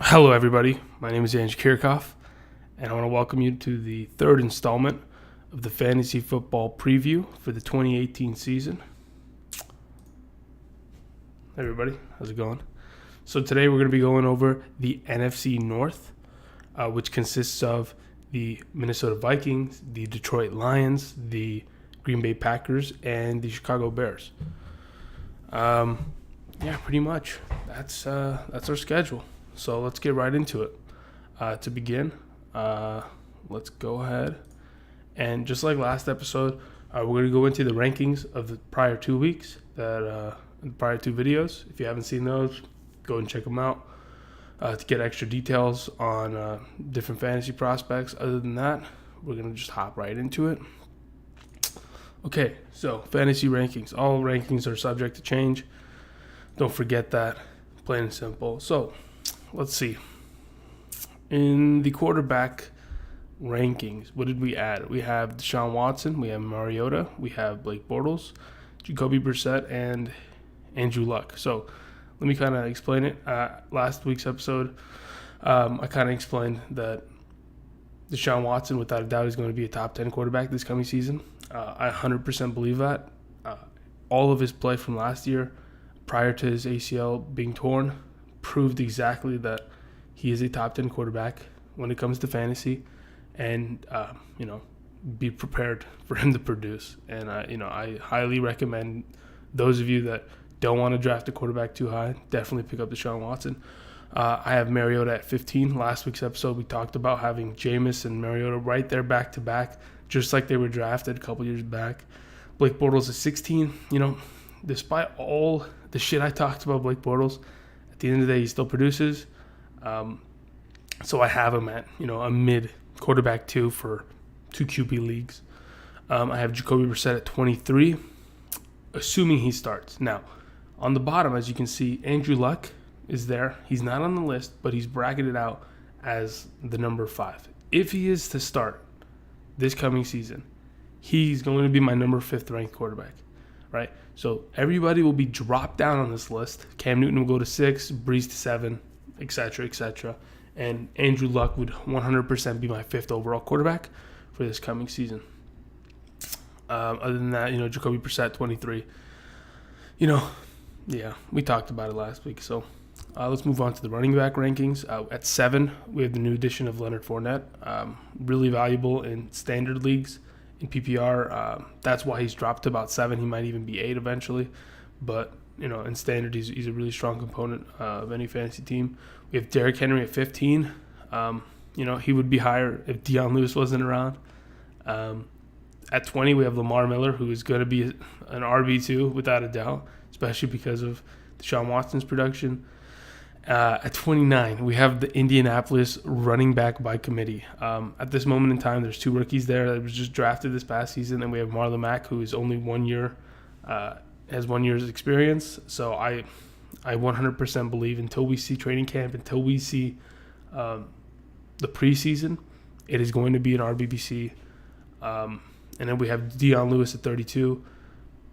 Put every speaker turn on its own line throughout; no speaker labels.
Hello, everybody. My name is Andrew Kirchhoff, and I want to welcome you to the third installment of the Fantasy Football Preview for the 2018 season. Hey, everybody. How's it going? So today we're going to be going over the NFC North, which consists of the Minnesota Vikings, the Detroit Lions, the Green Bay Packers, and the Chicago Bears. Yeah, pretty much. That's our schedule. So let's get right into it. To begin, let's go ahead. And just like last episode, we're going to go into the rankings of the prior 2 weeks, the prior two videos. If you haven't seen those, go and check them out to get extra details on different fantasy prospects. Other than that, we're going to just hop right into it. Okay, so fantasy rankings. All rankings are subject to change. Don't forget that, plain and simple. So, let's see. In the quarterback rankings, what did we add? We have Deshaun Watson, we have Mariota, we have Blake Bortles, Jacoby Brissett, and Andrew Luck. So let me kind of explain it. Last week's episode, I kind of explained that Deshaun Watson, without a doubt, is going to be a top 10 quarterback this coming season. I 100% believe that. All of his play from last year, prior to his ACL being torn, proved exactly that he is a top 10 quarterback when it comes to fantasy, and be prepared for him to produce. And I highly recommend those of you that don't want to draft a quarterback too high, definitely pick up Deshaun Watson. I have Mariota at 15. Last week's episode, we talked about having Jameis and Mariota right there back to back, just like they were drafted a couple years back. Blake Bortles at 16. Despite all the shit I talked about Blake Bortles, at the end of the day, he still produces. So I have him at, a mid quarterback 2 for 2 QB leagues. I have Jacoby Brissett at 23, assuming he starts. Now, on the bottom, as you can see, Andrew Luck is there. He's not on the list, but he's bracketed out as the number 5. If he is to start this coming season, he's going to be my number 5th ranked quarterback, right? So everybody will be dropped down on this list. Cam Newton will go to 6, Breeze to 7, etc., etc. And Andrew Luck would 100% be my 5th overall quarterback for this coming season. Other than that, Jacoby Brissett, 23. Yeah, we talked about it last week. So let's move on to the running back rankings. At 7, we have the new addition of Leonard Fournette. Really valuable in standard leagues. In PPR, that's why he's dropped to about 7. He might even be 8 eventually. But, in standard, he's a really strong component of any fantasy team. We have Derrick Henry at 15. He would be higher if Dion Lewis wasn't around. At 20, we have Lamar Miller, who is going to be an RB2 without a doubt, especially because of Deshaun Watson's production. At 29, we have the Indianapolis running back by committee. At this moment in time, there's 2 rookies there that was just drafted this past season, and we have Marlon Mack, who is only 1 year, has 1 year's experience. So I 100% believe until we see training camp, until we see the preseason, it is going to be an RBBC. And then we have Dion Lewis at 32.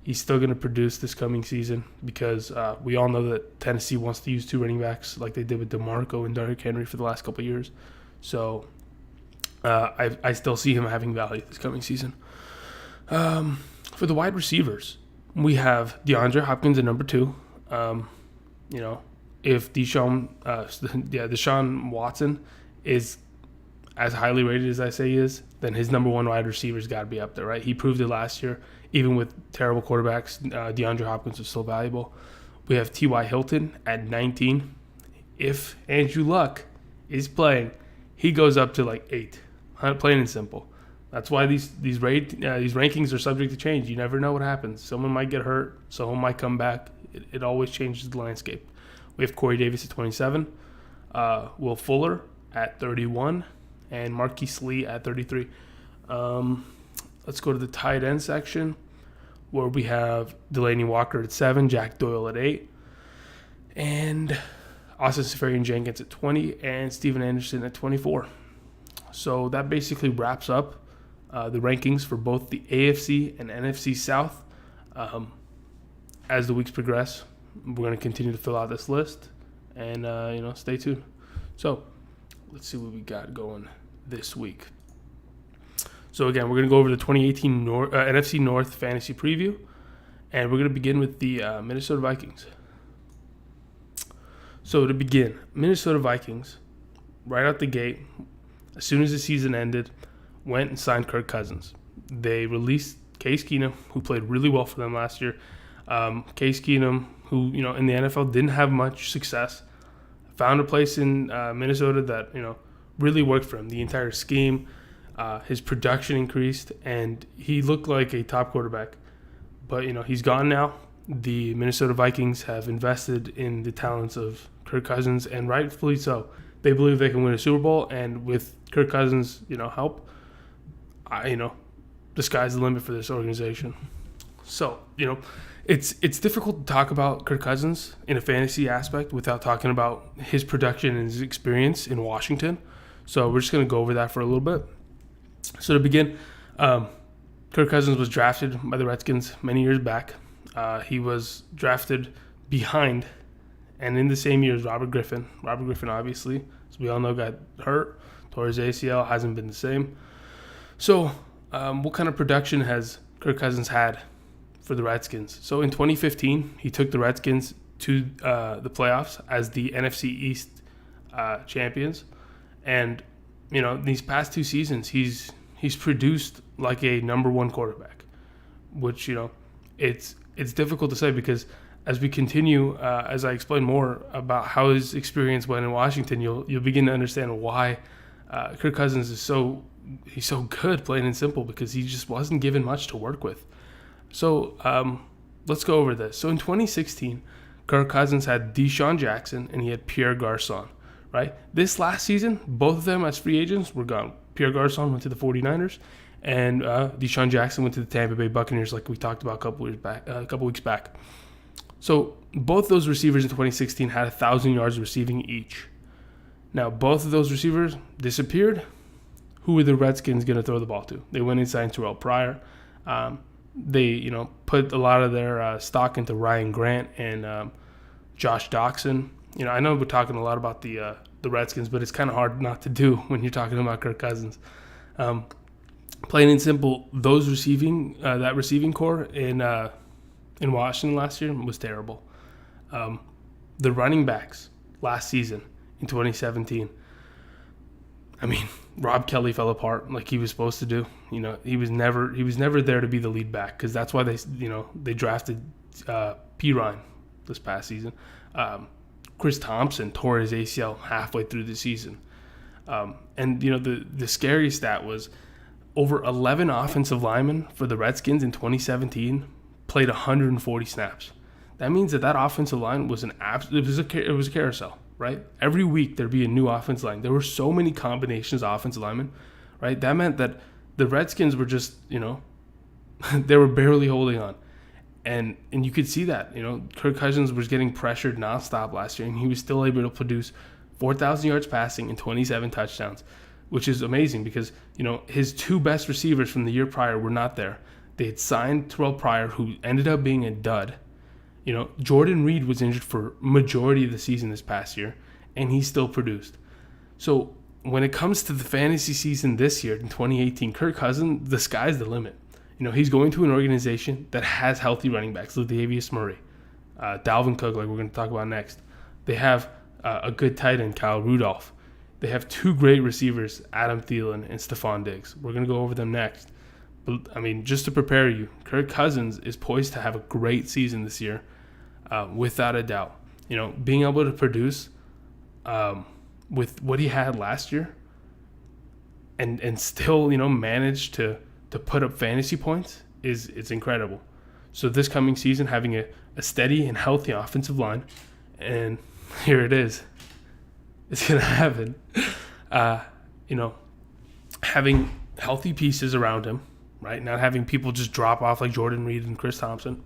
He's still going to produce this coming season because we all know that Tennessee wants to use 2 running backs like they did with DeMarco and Derrick Henry for the last couple of years. So I still see him having value this coming season. For the wide receivers, we have DeAndre Hopkins at number 2. If Deshaun Watson is as highly rated as I say he is, then his number 1 wide receiver's got to be up there, right? He proved it last year. Even with terrible quarterbacks, DeAndre Hopkins is still valuable. We have T.Y. Hilton at 19. If Andrew Luck is playing, he goes up to like 8. Plain and simple. That's why these rankings are subject to change. You never know what happens. Someone might get hurt. Someone might come back. It always changes the landscape. We have Corey Davis at 27. Will Fuller at 31. And Marquise Lee at 33. Let's go to the tight end section, where we have Delaney Walker at 7, Jack Doyle at 8, and Austin Seferian-Jenkins at 20, and Steven Anderson at 24. So that basically wraps up the rankings for both the AFC and NFC South. As the weeks progress, we're going to continue to fill out this list, and stay tuned. So let's see what we got going this week. So again, we're going to go over the 2018 NFC North fantasy preview, and we're going to begin with the Minnesota Vikings. So to begin, Minnesota Vikings, right out the gate, as soon as the season ended, went and signed Kirk Cousins. They released Case Keenum, who played really well for them last year. Case Keenum, who in the NFL didn't have much success, found a place in Minnesota that really worked for him. The entire scheme, his production increased, and he looked like a top quarterback. But he's gone now. The Minnesota Vikings have invested in the talents of Kirk Cousins, and rightfully so. They believe they can win a Super Bowl, and with Kirk Cousins, help, the sky's the limit for this organization. So, it's difficult to talk about Kirk Cousins in a fantasy aspect without talking about his production and his experience in Washington. So we're just going to go over that for a little bit. So to begin, Kirk Cousins was drafted by the Redskins many years back. He was drafted behind and in the same year as Robert Griffin. Robert Griffin, obviously, as we all know, got hurt, tore his ACL, hasn't been the same. So what kind of production has Kirk Cousins had for the Redskins? So in 2015, he took the Redskins to the playoffs as the NFC East champions. And, these past two seasons, he's produced like a number one quarterback, which, it's difficult to say because as we continue, as I explain more about how his experience went in Washington, you'll begin to understand why Kirk Cousins is so good, plain and simple, because he just wasn't given much to work with. So let's go over this. So in 2016, Kirk Cousins had Deshaun Jackson and he had Pierre Garçon, right? This last season, both of them as free agents were gone. Pierre Garçon went to the 49ers, and Deshaun Jackson went to the Tampa Bay Buccaneers, like we talked about a couple weeks back. So both those receivers in 2016 had 1,000 yards receiving each. Now, both of those receivers disappeared. Who were the Redskins going to throw the ball to? They went and signed Terrell Pryor. They, put a lot of their stock into Ryan Grant and Josh Doxson. I know we're talking a lot about the Redskins, but it's kind of hard not to do when you're talking about Kirk Cousins. Plain and simple, those that receiving core in Washington last year was terrible. The running backs last season in 2017, Rob Kelly fell apart like he was supposed to do. He was never there to be the lead back, because that's why they drafted P. Ryan this past season. Chris Thompson tore his ACL halfway through the season. And the scary stat was over 11 offensive linemen for the Redskins in 2017 played 140 snaps. That means that offensive line was it was a carousel, right? Every week there'd be a new offensive line. There were so many combinations of offensive linemen, right? That meant that the Redskins were just, they were barely holding on. And you could see that, Kirk Cousins was getting pressured nonstop last year, and he was still able to produce 4,000 yards passing and 27 touchdowns, which is amazing because, his two best receivers from the year prior were not there. They had signed Terrell Pryor, who ended up being a dud. Jordan Reed was injured for majority of the season this past year, and he still produced. So when it comes to the fantasy season this year in 2018, Kirk Cousins, the sky's the limit. He's going to an organization that has healthy running backs, Latavius Murray, Dalvin Cook, like we're going to talk about next. They have a good tight end, Kyle Rudolph. They have two great receivers, Adam Thielen and Stefon Diggs. We're going to go over them next. But, just to prepare you, Kirk Cousins is poised to have a great season this year, without a doubt. Being able to produce with what he had last year and still, manage to put up fantasy points it's incredible. So this coming season, having a steady and healthy offensive line, and here it is. It's going to happen. Having healthy pieces around him, right? Not having people just drop off like Jordan Reed and Chris Thompson,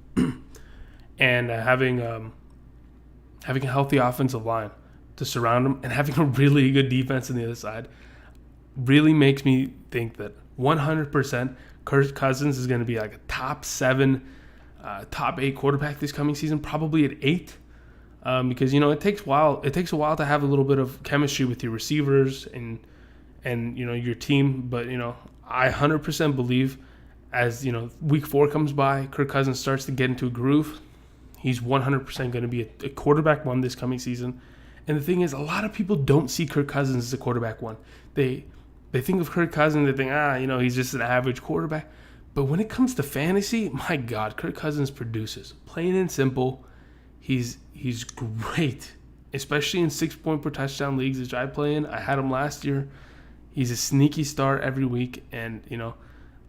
and having a healthy offensive line to surround him, and having a really good defense on the other side really makes me think that 100% Kirk Cousins is going to be like a top 7, top 8 quarterback this coming season, probably at 8. because it takes a while to have a little bit of chemistry with your receivers and your team. But I 100% believe as week 4 comes by, Kirk Cousins starts to get into a groove. He's 100% going to be a quarterback 1 this coming season. And the thing is, a lot of people don't see Kirk Cousins as a quarterback 1. They think of Kirk Cousins, they think, he's just an average quarterback. But when it comes to fantasy, my God, Kirk Cousins produces. Plain and simple, he's great, especially in 6-point per touchdown leagues, which I play in. I had him last year. He's a sneaky start every week. And,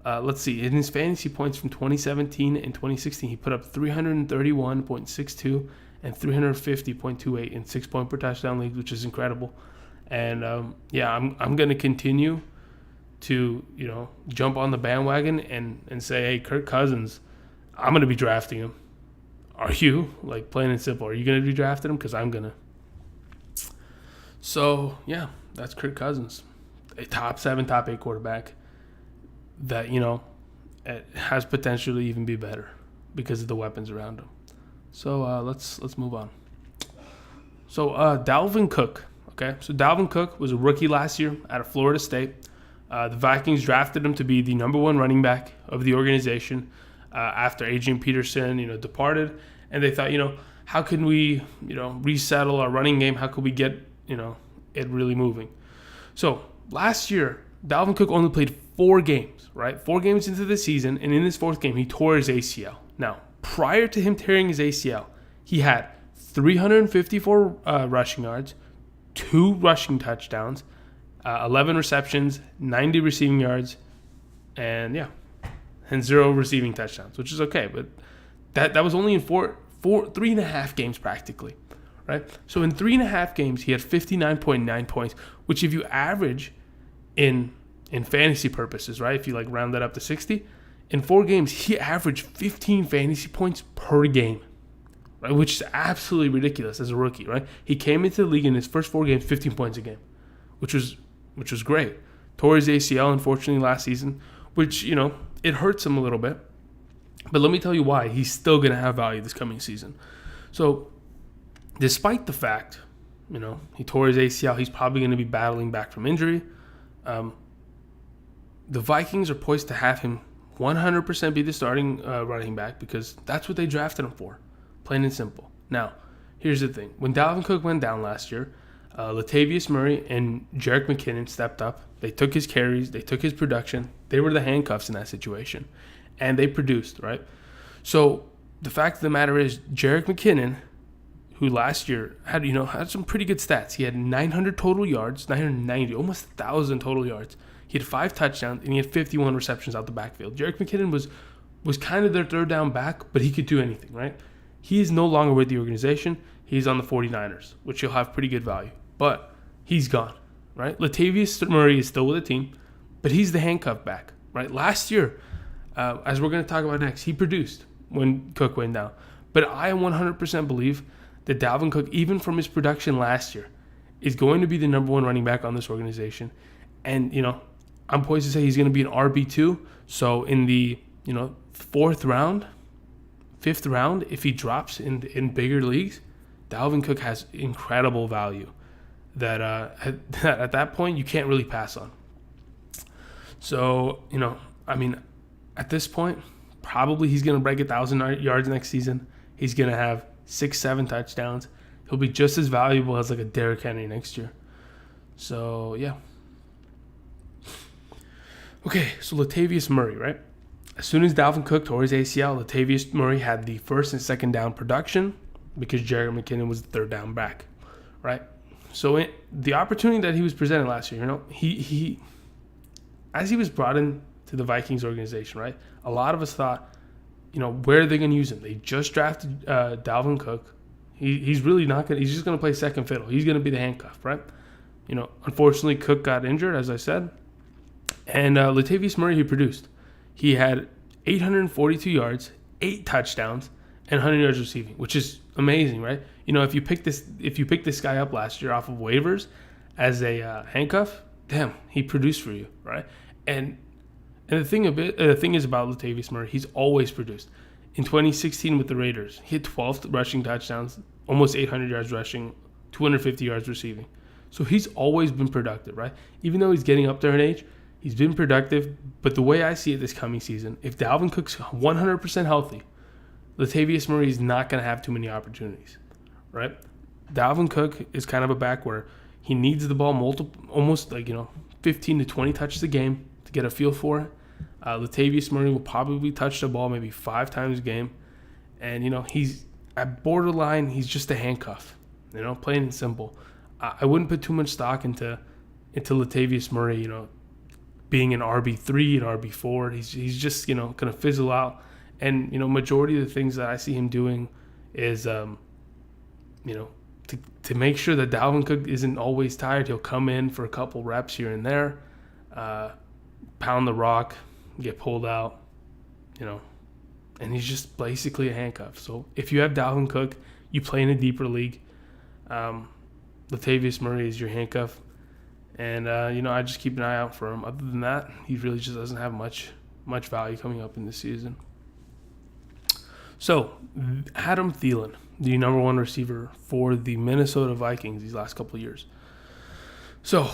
let's see. In his fantasy points from 2017 and 2016, he put up 331.62 and 350.28 in 6-point per touchdown leagues, which is incredible. And, I'm going to continue to, jump on the bandwagon and say, hey, Kirk Cousins, I'm going to be drafting him. Are you? Like, plain and simple. Are you going to be drafting him? Because I'm going to. So, yeah, that's Kirk Cousins. A top 7, top 8 quarterback that, it has potential to even be better because of the weapons around him. So, let's move on. So, Dalvin Cook. Okay, so Dalvin Cook was a rookie last year out of Florida State. The Vikings drafted him to be the number 1 running back of the organization after Adrian Peterson, departed. And they thought, how can we, resettle our running game? How could we get, it really moving? So last year, Dalvin Cook only played 4 games, right? 4 games into the season, and in his 4th game, he tore his ACL. Now, prior to him tearing his ACL, he had 354 rushing yards, 2 rushing touchdowns, 11 receptions, 90 receiving yards, and 0 receiving touchdowns, which is okay. But that was only in 3.5 games practically, right? So in 3.5 games, he had 59.9 points, which if you average in fantasy purposes, right? If you round that up to 60, in 4 games, he averaged 15 fantasy points per game. Right, which is absolutely ridiculous as a rookie, right? He came into the league in his first 4 games, 15 points a game, which was great. Tore his ACL, unfortunately, last season, which, it hurts him a little bit. But let me tell you why. He's still going to have value this coming season. So, despite the fact, he tore his ACL, he's probably going to be battling back from injury. The Vikings are poised to have him 100% be the starting running back because that's what they drafted him for. Plain and simple. Now, here's the thing. When Dalvin Cook went down last year, Latavius Murray and Jerick McKinnon stepped up. They took his carries. They took his production. They were the handcuffs in that situation. And they produced, right? So, the fact of the matter is, Jerick McKinnon, who last year had some pretty good stats. He had 900 total yards, 990, almost 1,000 total yards. He had 5 touchdowns, and he had 51 receptions out the backfield. Jerick McKinnon was kind of their third down back, but he could do anything, right? He is no longer with the organization. He's on the 49ers, which he'll have pretty good value. But he's gone, right? Latavius Murray is still with the team, but he's the handcuff back, right? Last year, as we're going to talk about next, he produced when Cook went down. But I 100% believe that Dalvin Cook, even from his production last year, is going to be the number 1 running back on this organization. And, I'm poised to say he's going to be an RB2. So in the, 4th round, 5th round, if he drops in bigger leagues, Dalvin Cook has incredible value that at that point you can't really pass on. So, at this point, probably he's going to break 1,000 yards next season. He's going to have 6-7 touchdowns. He'll be just as valuable as a Derrick Henry next year. So, yeah. Okay, so Latavius Murray, right? As soon as Dalvin Cook tore his ACL, Latavius Murray had the 1st and 2nd down production because Jerick McKinnon was the 3rd down back, right? So the opportunity that he was presented last year, he as he was brought in to the Vikings organization, right? A lot of us thought, where are they going to use him? They just drafted Dalvin Cook. He's really not going. He's just going to play second fiddle. He's going to be the handcuff, right? Unfortunately, Cook got injured, as I said, and Latavius Murray, he produced. He had 842 yards, 8 touchdowns, and 100 yards receiving, which is amazing, right? If you pick this guy up last year off of waivers as a handcuff, damn, he produced for you, right? And the thing is about Latavius Murray, he's always produced. In 2016 with the Raiders, he had 12 rushing touchdowns. almost 800 yards rushing, 250 yards receiving. So he's always been productive, right? Even though he's getting up there in age, he's been productive. But the way I see it this coming season, if Dalvin Cook's 100% healthy, Latavius Murray is not going to have too many opportunities, right? Dalvin Cook is kind of a back where he needs the ball almost 15 to 20 touches a game to get a feel for it. Latavius Murray will probably touch the ball maybe 5 times a game. And, he's at borderline, he's just a handcuff, plain and simple. I wouldn't put too much stock into Latavius Murray, being an RB3 and RB4. He's just, going to fizzle out. And, majority of the things that I see him doing is, to make sure that Dalvin Cook isn't always tired. He'll come in for a couple reps here and there, pound the rock, get pulled out, and he's just basically a handcuff. So if you have Dalvin Cook, you play in a deeper league. Latavius Murray is your handcuff. And, I just keep an eye out for him. Other than that, he really just doesn't have much value coming up in this season. So, Adam Thielen, the number 1 receiver for the Minnesota Vikings these last couple of years. So,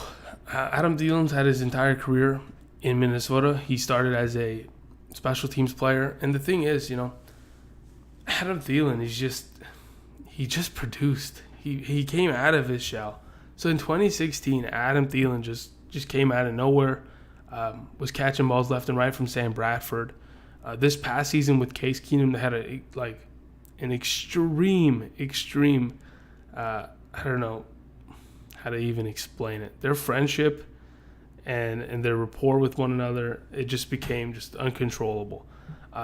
Adam Thielen's had his entire career in Minnesota. He started as a special teams player. And the thing is, Adam Thielen he just produced. He came out of his shell. So in 2016, Adam Thielen just came out of nowhere, was catching balls left and right from Sam Bradford. This past season with Case Keenum, they had an extreme, I don't know how to even explain it. Their friendship and their rapport with one another, it just became just uncontrollable.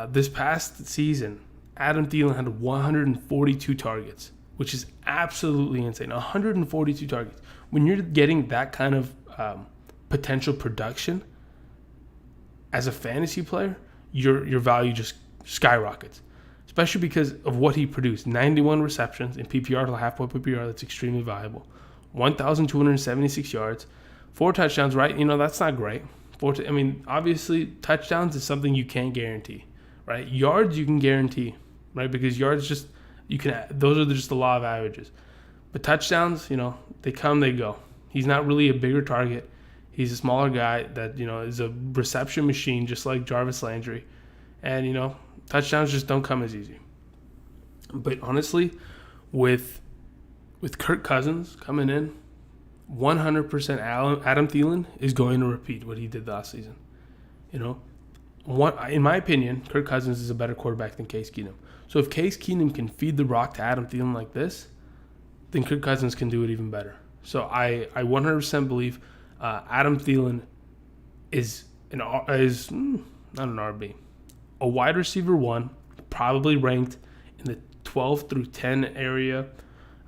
This past season, Adam Thielen had 142 targets, which is absolutely insane. 142 targets. When you're getting that kind of potential production as a fantasy player, your value just skyrockets, especially because of what he produced. 91 receptions in PPR, half-point PPR, that's extremely valuable. 1,276 yards, 4 touchdowns, right? That's not great. Obviously, touchdowns is something you can't guarantee, right? Yards you can guarantee, right? Because yards those are just the law of averages. But touchdowns, they come, they go. He's not really a bigger target. He's a smaller guy that, is a reception machine, just like Jarvis Landry. And, touchdowns just don't come as easy. But honestly, with Kirk Cousins coming in, 100% Adam Thielen is going to repeat what he did last season. In my opinion, Kirk Cousins is a better quarterback than Case Keenum. So if Case Keenum can feed the rock to Adam Thielen like this, then Kirk Cousins can do it even better. So I 100% believe Adam Thielen is not an RB, a wide receiver 1, probably ranked in the 12 through 10 area.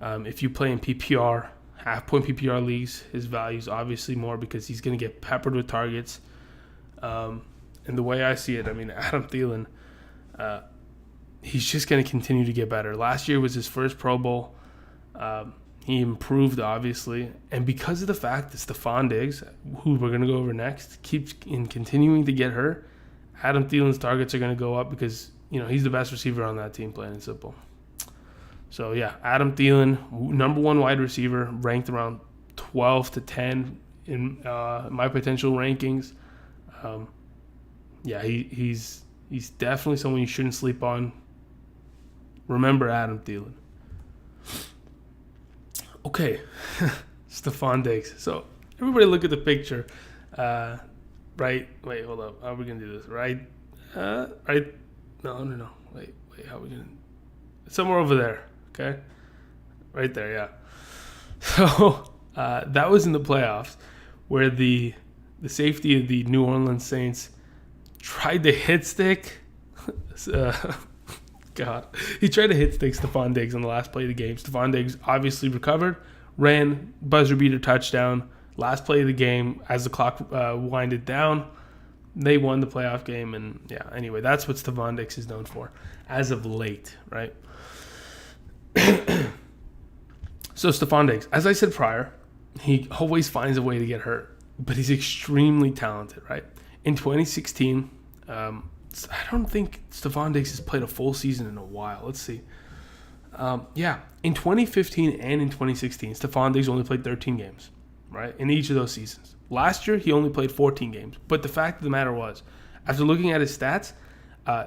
If you play in PPR, half-point PPR leagues, his value is obviously more because he's going to get peppered with targets. And the way I see it, Adam Thielen, he's just going to continue to get better. Last year was his first Pro Bowl. He improved, obviously. And because of the fact that Stefon Diggs, who we're going to go over next, keeps continuing to get hurt, Adam Thielen's targets are going to go up because, he's the best receiver on that team, plain and simple. So, yeah, Adam Thielen, number 1 wide receiver, ranked around 12 to 10 in my potential rankings. He's definitely someone you shouldn't sleep on. Remember Adam Thielen. Okay, Stefon Diggs. So everybody look at the picture. Right? Wait, hold up. How are we going to do this? Right? Right? No. Wait. How are we going to... Somewhere over there. Okay? Right there, yeah. So that was in the playoffs where the safety of the New Orleans Saints tried to hit stick. God. He tried to hit stick Stefon Diggs on the last play of the game. Stefon Diggs obviously recovered, ran, buzzer beater touchdown. Last play of the game, as the clock winded down, they won the playoff game. And, yeah, anyway, that's what Stefon Diggs is known for as of late, right? So Stefon Diggs, as I said prior, he always finds a way to get hurt, but he's extremely talented, right? In 2016, I don't think Stefon Diggs has played a full season in a while. Let's see. In 2015 and in 2016, Stefon Diggs only played 13 games, right, in each of those seasons. Last year, he only played 14 games. But the fact of the matter was, after looking at his stats,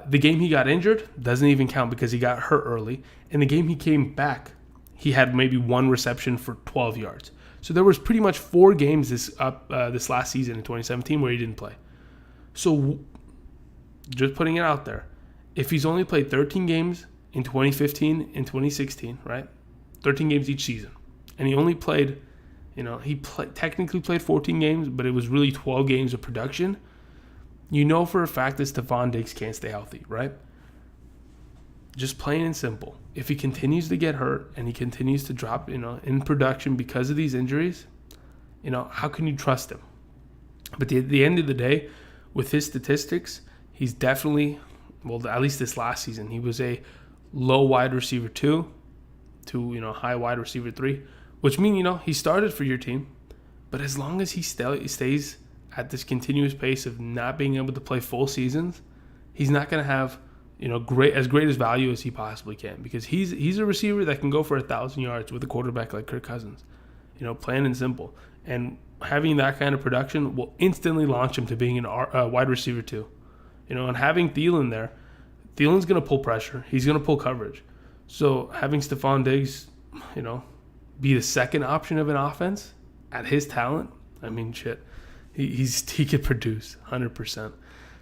the game he got injured doesn't even count because he got hurt early. And the game he came back, he had maybe one reception for 12 yards. So there was pretty much 4 games this last season in 2017 where he didn't play. So just putting it out there, if he's only played 13 games in 2015 and 2016, right? 13 games each season. And he only played, technically played 14 games, but it was really 12 games of production. You know for a fact that Stefon Diggs can't stay healthy, right? Just plain and simple. If he continues to get hurt and he continues to drop, in production because of these injuries, how can you trust him? But at the end of the day, with his statistics, he's definitely, at least this last season, he was a low wide receiver 2 to, high wide receiver 3, which means, he started for your team. But as long as he stays at this continuous pace of not being able to play full seasons, he's not going to have, great as value as he possibly can, because he's a receiver that can go for 1,000 yards with a quarterback like Kirk Cousins, plain and simple. And having that kind of production will instantly launch him to being a wide receiver 2. And having Thielen there, Thielen's going to pull pressure. He's going to pull coverage. So having Stefon Diggs, be the second option of an offense at his talent, I mean, shit, he could produce 100%.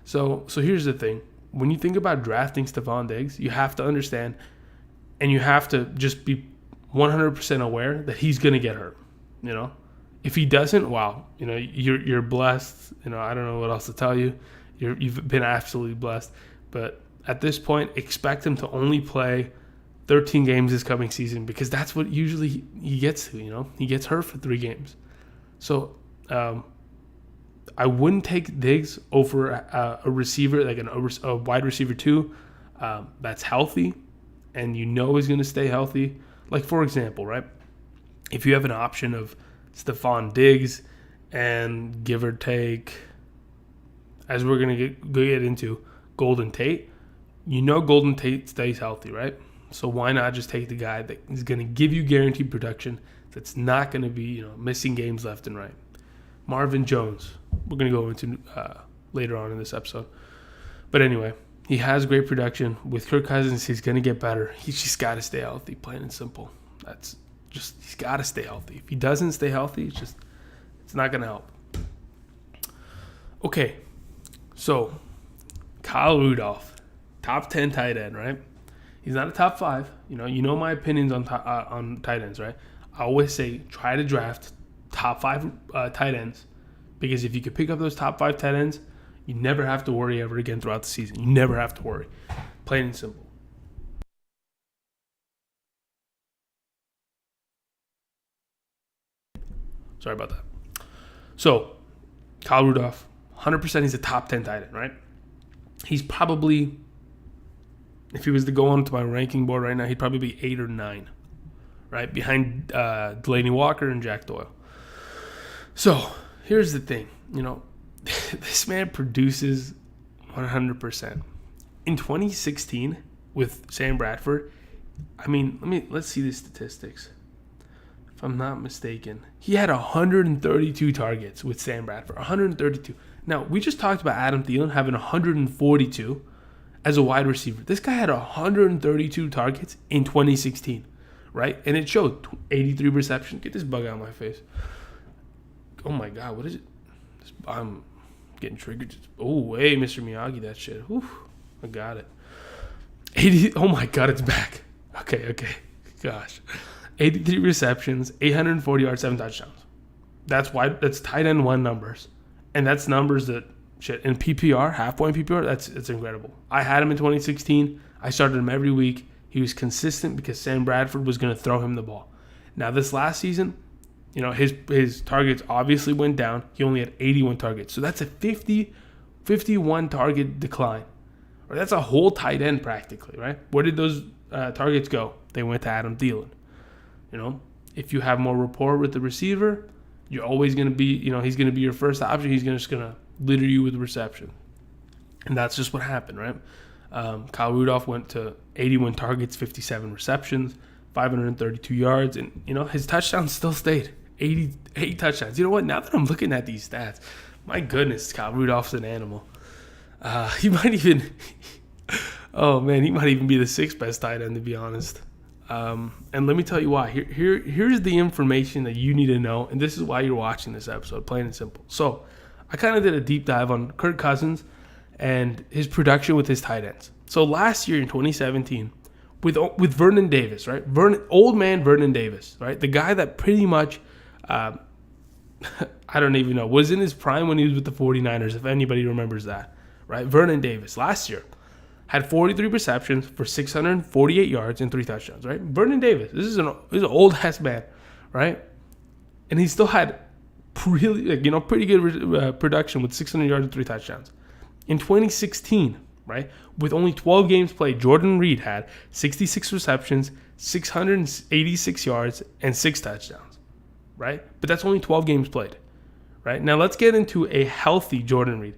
So here's the thing. When you think about drafting Stefon Diggs, you have to understand, and you have to just be 100% aware that he's going to get hurt. If he doesn't, wow, you're blessed. I don't know what else to tell you. You've been absolutely blessed. But at this point, expect him to only play 13 games this coming season, because that's what usually he gets to. He gets hurt for 3 games. So I wouldn't take Diggs over a receiver, like a wide receiver 2 that's healthy and is going to stay healthy. Like, for example, right, if you have an option of Stefon Diggs and give or take, as we're going to get into, Golden Tate, Golden Tate stays healthy, right? So why not just take the guy that is going to give you guaranteed production, that's not going to be, missing games left and right? Marvin Jones, we're going to go into later on in this episode. But anyway, he has great production. With Kirk Cousins, he's going to get better. He's just got to stay healthy, plain and simple. He's got to stay healthy. If he doesn't stay healthy, it's not going to help. Okay, so Kyle Rudolph, top 10 tight end, right? He's not a top 5. My opinions on tight ends, right? I always say try to draft top 5 tight ends, because if you could pick up those top 5 tight ends, you never have to worry ever again throughout the season. You never have to worry. Plain and simple. Sorry about that. So, Kyle Rudolph, 100% he's a top 10 tight end, right? He's probably, if he was to go onto my ranking board right now, he'd probably be 8 or 9, right? Behind Delaney Walker and Jack Doyle. So, here's the thing. This man produces 100%. In 2016, with Sam Bradford, let's see the statistics. If I'm not mistaken, he had 132 targets with Sam Bradford. 132. Now, we just talked about Adam Thielen having 142 as a wide receiver. This guy had 132 targets in 2016, right? And it showed 83 receptions. Get this bug out of my face. Oh my God, what is it? I'm getting triggered. Oh, hey, Mr. Miyagi, that shit. Whew, I got it. 80. Oh my God, it's back. Okay. Gosh. 83 receptions, 840 yards, 7 touchdowns. That's tight end 1 numbers. And that's numbers that, in PPR, half-point PPR, it's incredible. I had him in 2016. I started him every week. He was consistent because Sam Bradford was going to throw him the ball. Now, this last season, his targets obviously went down. He only had 81 targets. So that's a 51 target decline. Or that's a whole tight end practically, right? Where did those targets go? They went to Adam Thielen. If you have more rapport with the receiver, you're always going to be, he's going to be your first option. He's just going to litter you with reception. And that's just what happened, right? Kyle Rudolph went to 81 targets, 57 receptions, 532 yards, and his touchdowns still stayed 88 touchdowns. You know what? Now that I'm looking at these stats, my goodness, Kyle Rudolph's an animal. He might even, oh man, he might even be the 6th best tight end, to be honest. And let me tell you why. Here's the information that you need to know, and this is why you're watching this episode, plain and simple. So I kind of did a deep dive on Kirk Cousins and his production with his tight ends. So last year in 2017, with Vernon Davis, right? Old man Vernon Davis, right? The guy that pretty much, I don't even know, was in his prime when he was with the 49ers, if anybody remembers that, right? Vernon Davis last year had 43 receptions for 648 yards and 3 touchdowns, right? Vernon Davis, this is an old-ass man, right? And he still had really, pretty good production with 600 yards and 3 touchdowns. In 2016, right, with only 12 games played, Jordan Reed had 66 receptions, 686 yards, and 6 touchdowns, right? But that's only 12 games played, right? Now let's get into a healthy Jordan Reed.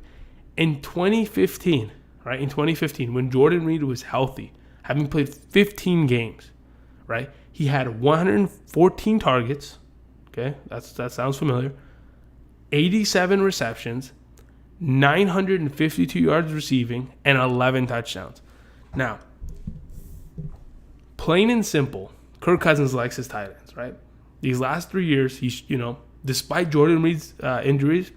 In 2015, right, when Jordan Reed was healthy, having played 15 games, right, he had 114 targets, okay, that sounds familiar, 87 receptions, 952 yards receiving, and 11 touchdowns. Now, plain and simple, Kirk Cousins likes his tight ends, right? These last 3 years, he's, despite Jordan Reed's injuries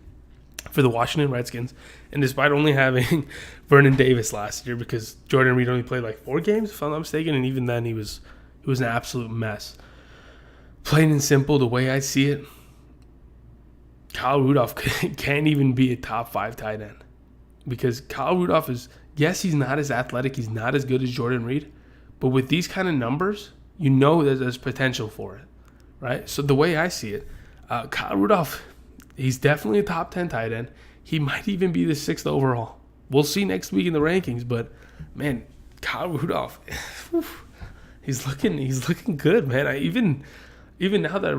for the Washington Redskins, and despite only having Vernon Davis last year, because Jordan Reed only played like 4 games, if I'm not mistaken, and even then he was an absolute mess. Plain and simple, the way I see it, Kyle Rudolph can't even be a top 5 tight end, because Kyle Rudolph is, yes, he's not as athletic, he's not as good as Jordan Reed, but with these kind of numbers, that there's potential for it, right? So the way I see it, Kyle Rudolph, he's definitely a top 10 tight end. He might even be the 6th overall. We'll see next week in the rankings, but man, Kyle Rudolph, he's looking good, man. Even now that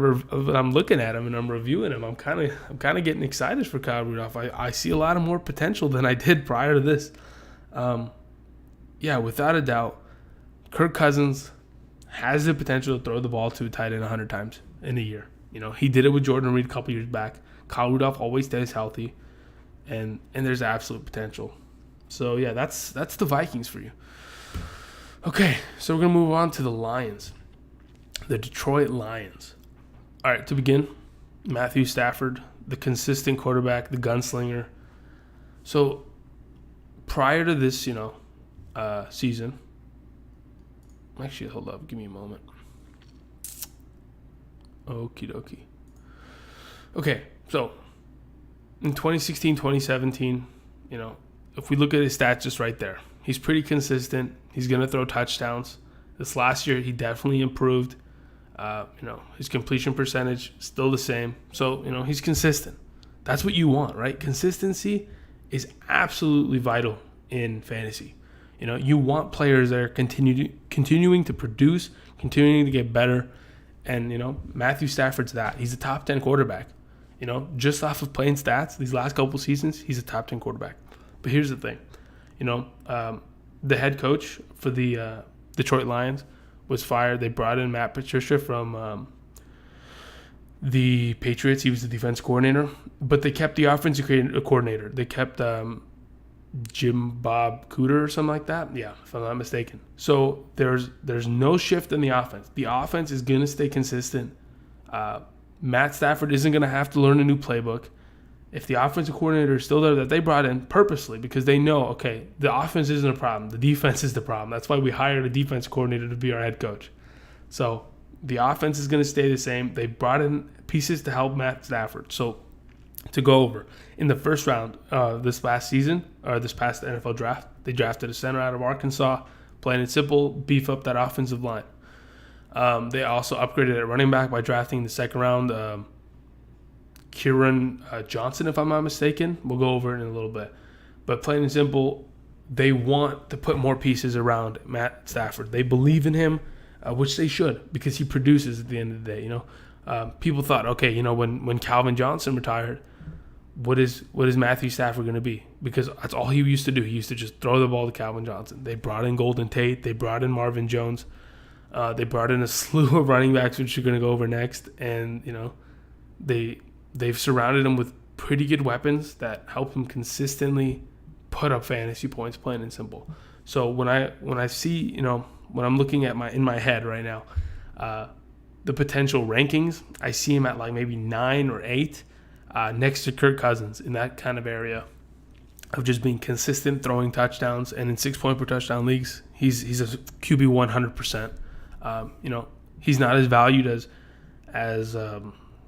I'm looking at him and I'm reviewing him, I'm kind of getting excited for Kyle Rudolph. I see a lot of more potential than I did prior to this. Without a doubt, Kirk Cousins has the potential to throw the ball to a tight end 100 times in a year. He did it with Jordan Reed a couple years back. Kyle Rudolph always stays healthy, and there's absolute potential. So yeah, that's the Vikings for you. Okay, so we're gonna move on to the Lions. The Detroit Lions. All right, to begin, Matthew Stafford, the consistent quarterback, the gunslinger. So prior to this, season, actually, hold up, give me a moment. Okie dokie. Okay, so in 2016, 2017, if we look at his stats just right there, he's pretty consistent. He's going to throw touchdowns. This last year, he definitely improved. His completion percentage still the same. So, he's consistent. That's what you want, right? Consistency is absolutely vital in fantasy. You want players that are continuing to produce, continuing to get better. And, Matthew Stafford's that. He's a top 10 quarterback. Just off of playing stats, these last couple seasons, he's a top 10 quarterback. But here's the thing. The head coach for the Detroit Lions was fired. They brought in Matt Patricia from the Patriots. He was the defense coordinator. But they kept the offensive coordinator. They kept Jim Bob Cooter or something like that. Yeah, if I'm not mistaken. So there's no shift in the offense. The offense is going to stay consistent. Matt Stafford isn't going to have to learn a new playbook. If the offensive coordinator is still there that they brought in purposely because they know, okay, the offense isn't a problem. The defense is the problem. That's why we hired a defense coordinator to be our head coach. So the offense is going to stay the same. They brought in pieces to help Matt Stafford. So to go over, in the first round this past NFL draft, they drafted a center out of Arkansas, plain and simple, beef up that offensive line. They also upgraded at running back by drafting the second round Kerryon Johnson, if I'm not mistaken. We'll go over it in a little bit. But plain and simple, they want to put more pieces around Matt Stafford. They believe in him, which they should, because he produces at the end of the day. People thought, okay, when Calvin Johnson retired, what is Matthew Stafford going to be? Because that's all he used to do. He used to just throw the ball to Calvin Johnson. They brought in Golden Tate. They brought in Marvin Jones. They brought in a slew of running backs, which you're going to go over next. And, they've surrounded him with pretty good weapons that help him consistently put up fantasy points, plain and simple. So when I see, when I'm looking at in my head right now, the potential rankings, I see him at like maybe 9 or 8 next to Kirk Cousins in that kind of area of just being consistent, throwing touchdowns. And in 6-point per touchdown leagues, he's a QB 100%. He's not as valued as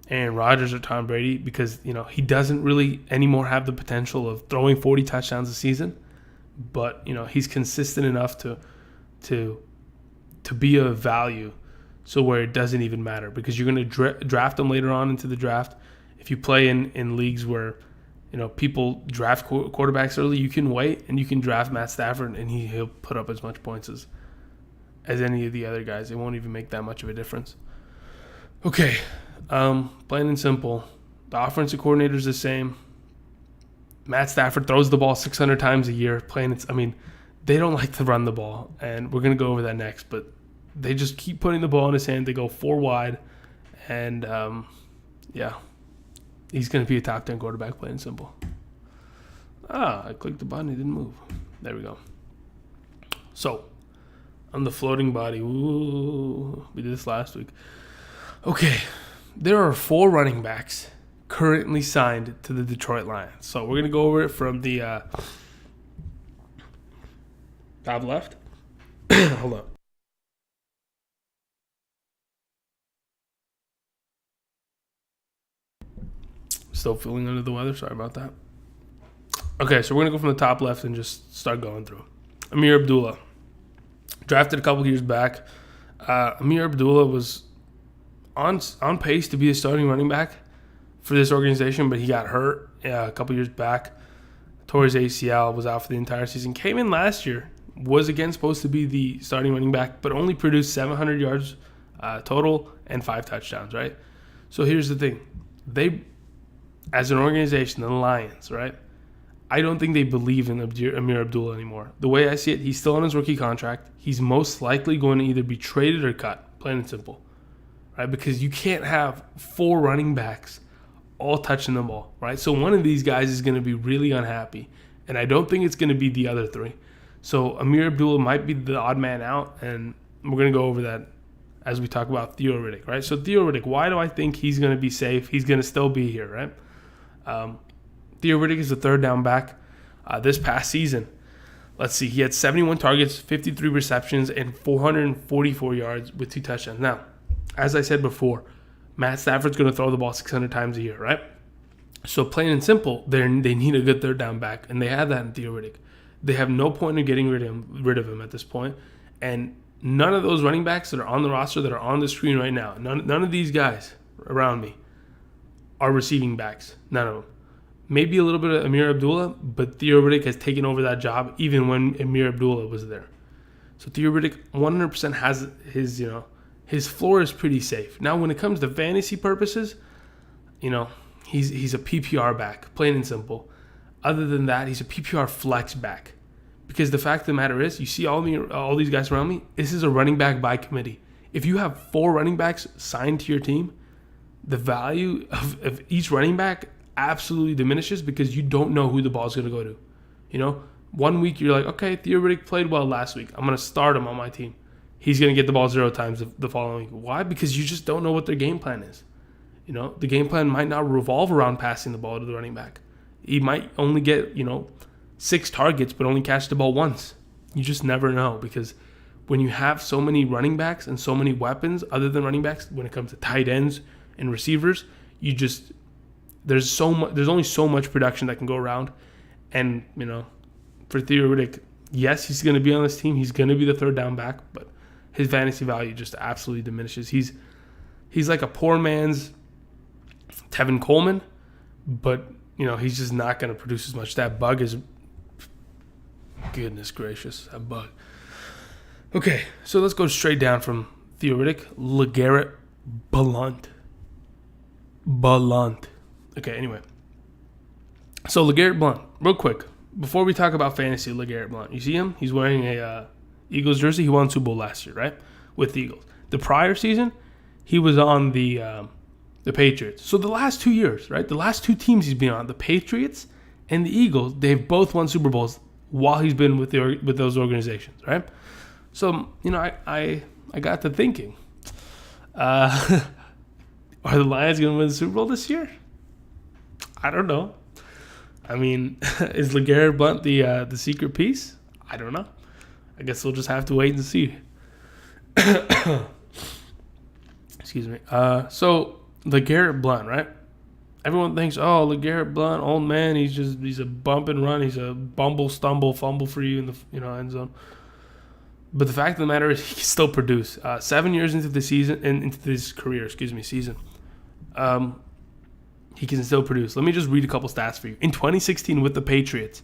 Aaron Rodgers or Tom Brady because, he doesn't really anymore have the potential of throwing 40 touchdowns a season. But, he's consistent enough to be of value. So where it doesn't even matter because you're going to draft them later on into the draft. If you play in leagues where, people draft quarterbacks early, you can wait and you can draft Matt Stafford and he'll put up as much points as any of the other guys. It won't even make that much of a difference. Okay, plain and simple. The offensive coordinator is the same. Matt Stafford throws the ball 600 times a year. They don't like to run the ball, and we're going to go over that next, but they just keep putting the ball in his hand. They go 4 wide, and, he's going to be a top 10 quarterback, plain and simple. I clicked the button. It didn't move. There we go. So, on the floating body, we did this last week. Okay, there are 4 running backs currently signed to the Detroit Lions. So, we're going to go over it from the top left. Hold up. Still feeling under the weather. Sorry about that. Okay, so we're going to go from the top left and just start going through. Ameer Abdullah. Drafted a couple years back. Ameer Abdullah was on pace to be a starting running back for this organization, but he got hurt a couple years back. Tore his ACL, was out for the entire season. Came in last year. Was again supposed to be the starting running back, but only produced 700 yards total and 5 touchdowns, right? So here's the thing. They, as an organization, the Lions, right? I don't think they believe in Ameer Abdullah anymore. The way I see it, he's still on his rookie contract. He's most likely going to either be traded or cut, plain and simple, right? Because you can't have 4 running backs all touching the ball, right? So one of these guys is going to be really unhappy, and I don't think it's going to be the other 3. So Ameer Abdullah might be the odd man out, and we're going to go over that as we talk about Theo Riddick, right? So Theo Riddick, why do I think he's going to be safe? He's going to still be here, right? Theo Riddick is the 3rd down back this past season. Let's see. He had 71 targets, 53 receptions, and 444 yards with 2 touchdowns. Now, as I said before, Matt Stafford's going to throw the ball 600 times a year, right? So plain and simple, they need a good 3rd down back, and they have that in Theo Riddick. They have no point in getting rid of him at this point. And none of those running backs that are on the roster that are on the screen right now, none of these guys around me are receiving backs. None of them. Maybe a little bit of Ameer Abdullah, but Theo Riddick has taken over that job even when Ameer Abdullah was there. So Theo Riddick 100% has his floor is pretty safe. Now when it comes to fantasy purposes, he's a PPR back, plain and simple. Other than that, he's a PPR flex back. Because the fact of the matter is, you see all these guys around me, this is a running back by committee. If you have 4 running backs signed to your team, the value of each running back absolutely diminishes because you don't know who the ball's going to go to. One week you're like, okay, Theo Riddick played well last week. I'm going to start him on my team. He's going to get the ball 0 times the following week. Why? Because you just don't know what their game plan is. The game plan might not revolve around passing the ball to the running back. He might only get, 6 targets but only catch the ball once. You just never know because when you have so many running backs and so many weapons other than running backs, when it comes to tight ends and receivers, there's only so much production that can go around. And, for Theo Riddick, yes, he's going to be on this team. He's going to be the 3rd down back, but his fantasy value just absolutely diminishes. He's like a poor man's Tevin Coleman, but, he's just not going to produce as much. That bug is, goodness gracious, that bug. Okay, so let's go straight down from Theo Riddick. LeGarrette Blount. Okay, anyway. So LeGarrette Blount, real quick, before we talk about fantasy, LeGarrette Blount, you see him? He's wearing a Eagles jersey. He won Super Bowl last year, right, with the Eagles. The prior season, he was on the Patriots. So the last 2 years, right, the last two teams he's been on, the Patriots and the Eagles, they've both won Super Bowls while he's been with those organizations, right? So, I got to thinking, are the Lions going to win the Super Bowl this year? I don't know. I mean, is LeGarrette Blount the secret piece? I don't know. I guess we'll just have to wait and see. Excuse me. So LeGarrette Blount, right? Everyone thinks, oh, LeGarrette Blount, old man, he's a bump and run, he's a bumble, stumble, fumble for you in the end zone. But the fact of the matter is, he can still produce. 7 years into the season, into this career, season, he can still produce. Let me just read a couple stats for you. In 2016 with the Patriots,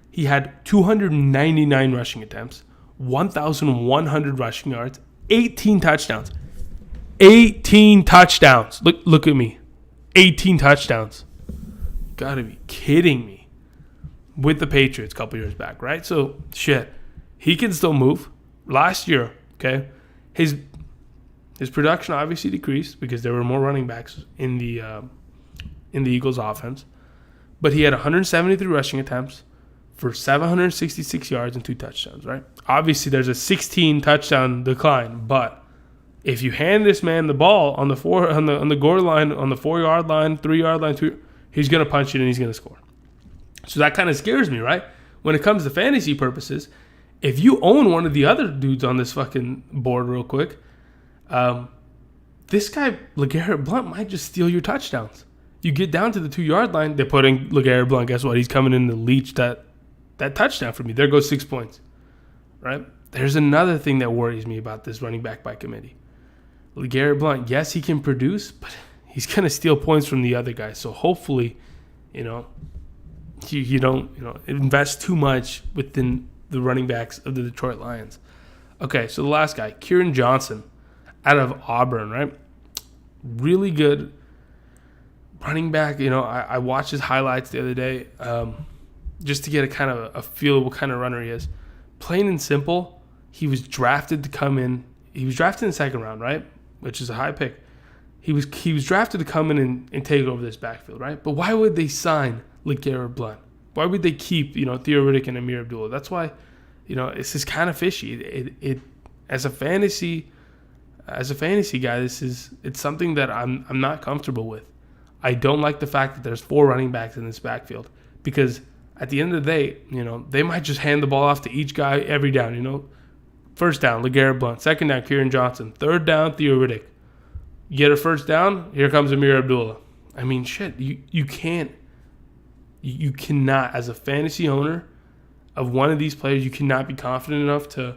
he had 299 rushing attempts, 1,100 rushing yards, 18 touchdowns. 18 touchdowns. Look at me. 18 touchdowns. Gotta be kidding me. With the Patriots a couple years back, right? So, shit. He can still move. Last year, okay, his production obviously decreased because there were more running backs in the Eagles offense. But he had 173 rushing attempts for 766 yards and 2 touchdowns, right? Obviously, there's a 16 touchdown decline, but if you hand this man the ball on the goal line, on the 4-yard line, 3-yard line, he's gonna punch it and he's gonna score. So that kind of scares me, right? When it comes to fantasy purposes, if you own one of the other dudes on this fucking board, real quick, this guy LeGarrette Blount might just steal your touchdowns. You get down to the 2-yard line, they're putting LeGarrette Blount. Guess what? He's coming in to leech that touchdown for me. There goes 6 points, right? There's another thing that worries me about this running back by committee. LeGarrette Blount, yes, he can produce, but he's going to steal points from the other guys. So hopefully, you don't invest too much within the running backs of the Detroit Lions. Okay, so the last guy, Kerryon Johnson, out of Auburn, right? Really good running back. I watched his highlights the other day just to get a kind of a feel of what kind of runner he is. Plain and simple, he was drafted to come in. He was drafted in the second round, right? Which is a high pick. He was drafted to come in and take over this backfield, right? But why would they sign LeGarrette Blount? Why would they keep, Theo Riddick and Ameer Abdullah? That's why, it's just kind of fishy. It as a fantasy guy, it's something that I'm not comfortable with. I don't like the fact that there's 4 running backs in this backfield because at the end of the day, they might just hand the ball off to each guy every down. First down, LeGarrette Blount. Second down, Kerryon Johnson. Third down, Theo Riddick. You get a first down, here comes Ameer Abdullah. I mean, shit, you cannot, as a fantasy owner of one of these players, you cannot be confident enough to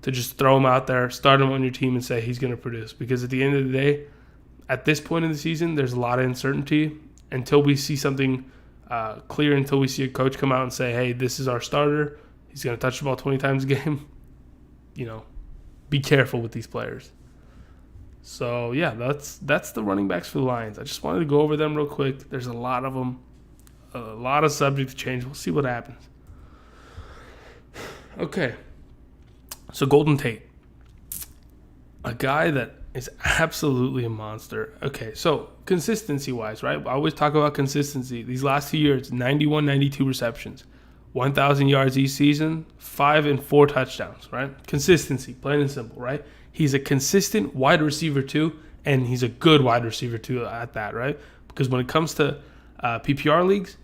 just throw him out there, start him on your team, and say he's going to produce. Because at the end of the day, at this point in the season, there's a lot of uncertainty until we see something clear, until we see a coach come out and say, hey, this is our starter. He's going to touch the ball 20 times a game. Be careful with these players. So, yeah, that's the running backs for the Lions. I just wanted to go over them real quick. There's a lot of them. A lot of subject to change. We'll see what happens. Okay. So Golden Tate. A guy that is absolutely a monster. Okay, so consistency-wise, right? I always talk about consistency. These last 2 years, 91, 92 receptions. 1,000 yards each season, 5 and 4 touchdowns, right? Consistency, plain and simple, right? He's a consistent wide receiver too, and he's a good wide receiver too at that, right? Because when it comes to PPR leagues,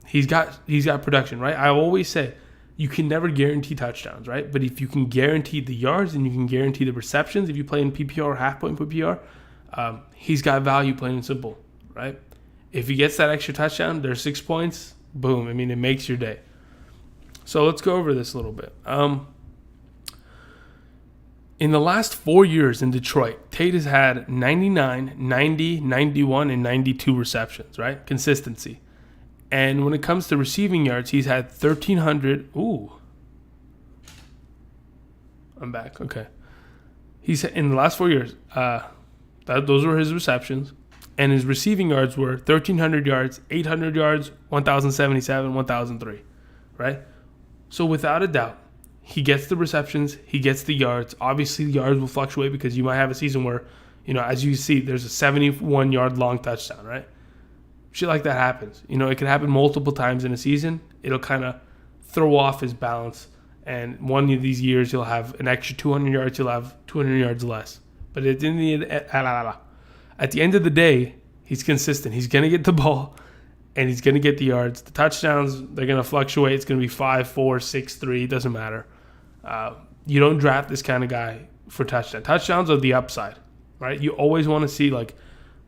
he's got production, right? I always say you can never guarantee touchdowns, right? But if you can guarantee the yards and you can guarantee the receptions, if you play in PPR or half-point PPR, he's got value, plain and simple, right? If he gets that extra touchdown, there's 6 points, boom. I mean, it makes your day. So let's go over this a little bit. In the last 4 years in Detroit, Tate has had 99, 90, 91, and 92 receptions, right? Consistency. And when it comes to receiving yards, he's had 1,300. Ooh. I'm back. Okay. He's in the last 4 years, those were his receptions. and his receiving yards were 1,300 yards, 800 yards, 1,077, 1,003, right? So without a doubt, he gets the receptions, he gets the yards. Obviously, the yards will fluctuate because you might have a season where, as you see, there's a 71-yard long touchdown, right? Shit like that happens. It can happen multiple times in a season. It'll kind of throw off his balance. And one of these years, you'll have an extra 200 yards, you'll have 200 yards less. But at the end of the day, he's consistent. He's going to get the ball, and he's going to get the yards. The touchdowns, they're going to fluctuate. It's going to be 5, 4, 6, 3. It doesn't matter. You don't draft this kind of guy for touchdowns. Touchdowns are the upside, right? You always want to see,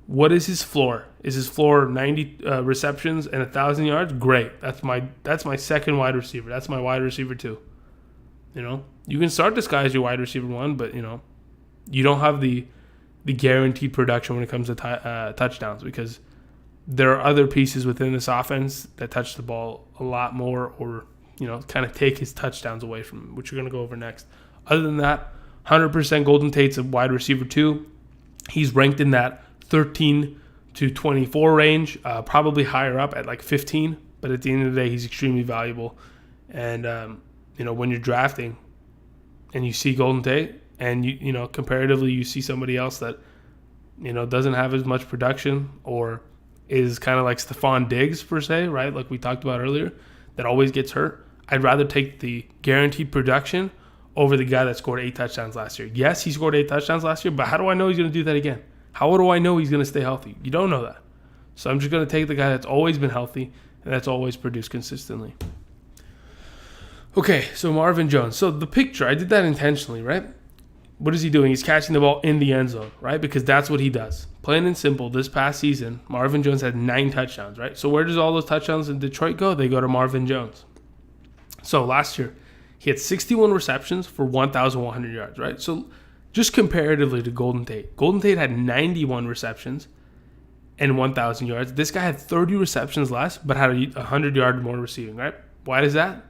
what is his floor? Is his floor 90 receptions and 1,000 yards? Great. That's my second wide receiver. That's my wide receiver 2. You can start this guy as your wide receiver 1, but, you don't have the guaranteed production when it comes to touchdowns because there are other pieces within this offense that touch the ball a lot more or, kind of take his touchdowns away from him, which we're going to go over next. Other than that, 100% Golden Tate's a wide receiver 2. He's ranked in that 13 to 24 range, probably higher up at 15. But at the end of the day, he's extremely valuable. And, when you're drafting and you see Golden Tate and, comparatively you see somebody else that, doesn't have as much production or is kind of like Stefon Diggs per se, right? Like we talked about earlier, that always gets hurt. I'd rather take the guaranteed production over the guy that scored 8 touchdowns last year. Yes, he scored 8 touchdowns last year, but how do I know he's going to do that again? How do I know he's going to stay healthy? You don't know that. So I'm just going to take the guy that's always been healthy and that's always produced consistently. Okay, so Marvin Jones. So the picture, I did that intentionally, right? What is he doing? He's catching the ball in the end zone, right? Because that's what he does. Plain and simple, this past season, Marvin Jones had 9 touchdowns, right? So where does all those touchdowns in Detroit go? They go to Marvin Jones. So last year, he had 61 receptions for 1,100 yards, right? So just comparatively to Golden Tate. Golden Tate had 91 receptions and 1,000 yards. This guy had 30 receptions less, but had 100 yards more receiving, right? Why is that?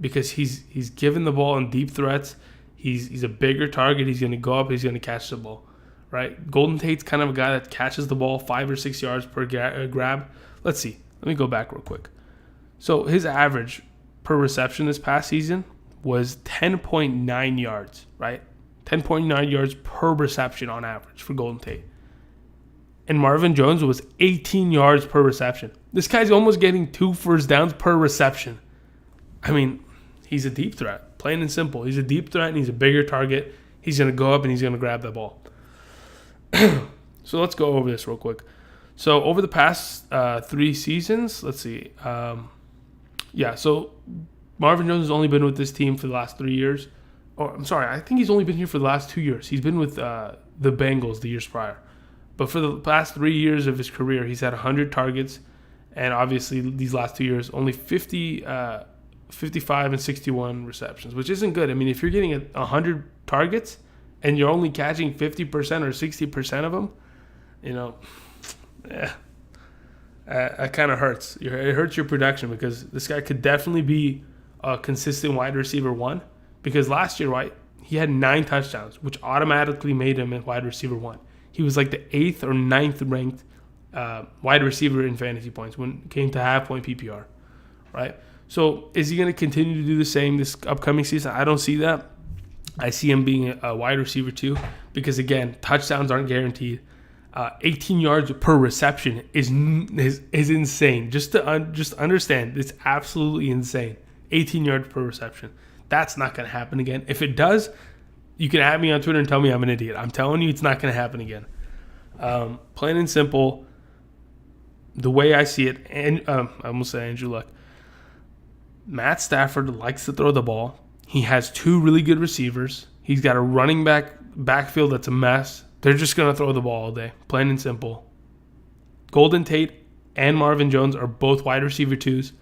Because he's given the ball in deep threats. He's a bigger target. He's going to go up. He's going to catch the ball, right? Golden Tate's kind of a guy that catches the ball 5 or 6 yards per grab. Let's see. Let me go back real quick. So his average per reception this past season was 10.9 yards, right? 10.9 yards per reception on average for Golden Tate. And Marvin Jones was 18 yards per reception. This guy's almost getting 2 first downs per reception. I mean, he's a deep threat, plain and simple. He's a deep threat and he's a bigger target. He's going to go up and he's going to grab the ball. So let's go over this real quick. So over the past 3 seasons, let's see. So Marvin Jones has only been with this team for the last 3 years. I think he's only been here for the last 2 years. He's been with the Bengals the years prior. But for the past 3 years of his career, he's had 100 targets. And obviously, these last 2 years, only 55 and 61 receptions, which isn't good. I mean, if you're getting 100 targets and you're only catching 50% or 60% of them, it kind of hurts. It hurts your production because this guy could definitely be a consistent wide receiver 1. Because last year, right, he had 9 touchdowns, which automatically made him a wide receiver 1. He was like the 8th or 9th ranked wide receiver in fantasy points when it came to half-point PPR, right? So is he going to continue to do the same this upcoming season? I don't see that. I see him being a wide receiver 2 because, again, touchdowns aren't guaranteed. 18 yards per reception is insane. Just understand, it's absolutely insane. 18 yards per reception. That's not going to happen again. If it does, you can add me on Twitter and tell me I'm an idiot. I'm telling you it's not going to happen again. Plain and simple, the way I see it, and I'm going to say Andrew Luck, Matt Stafford likes to throw the ball. He has 2 really good receivers. He's got a running backfield that's a mess. They're just going to throw the ball all day, plain and simple. Golden Tate and Marvin Jones are both wide receiver 2s.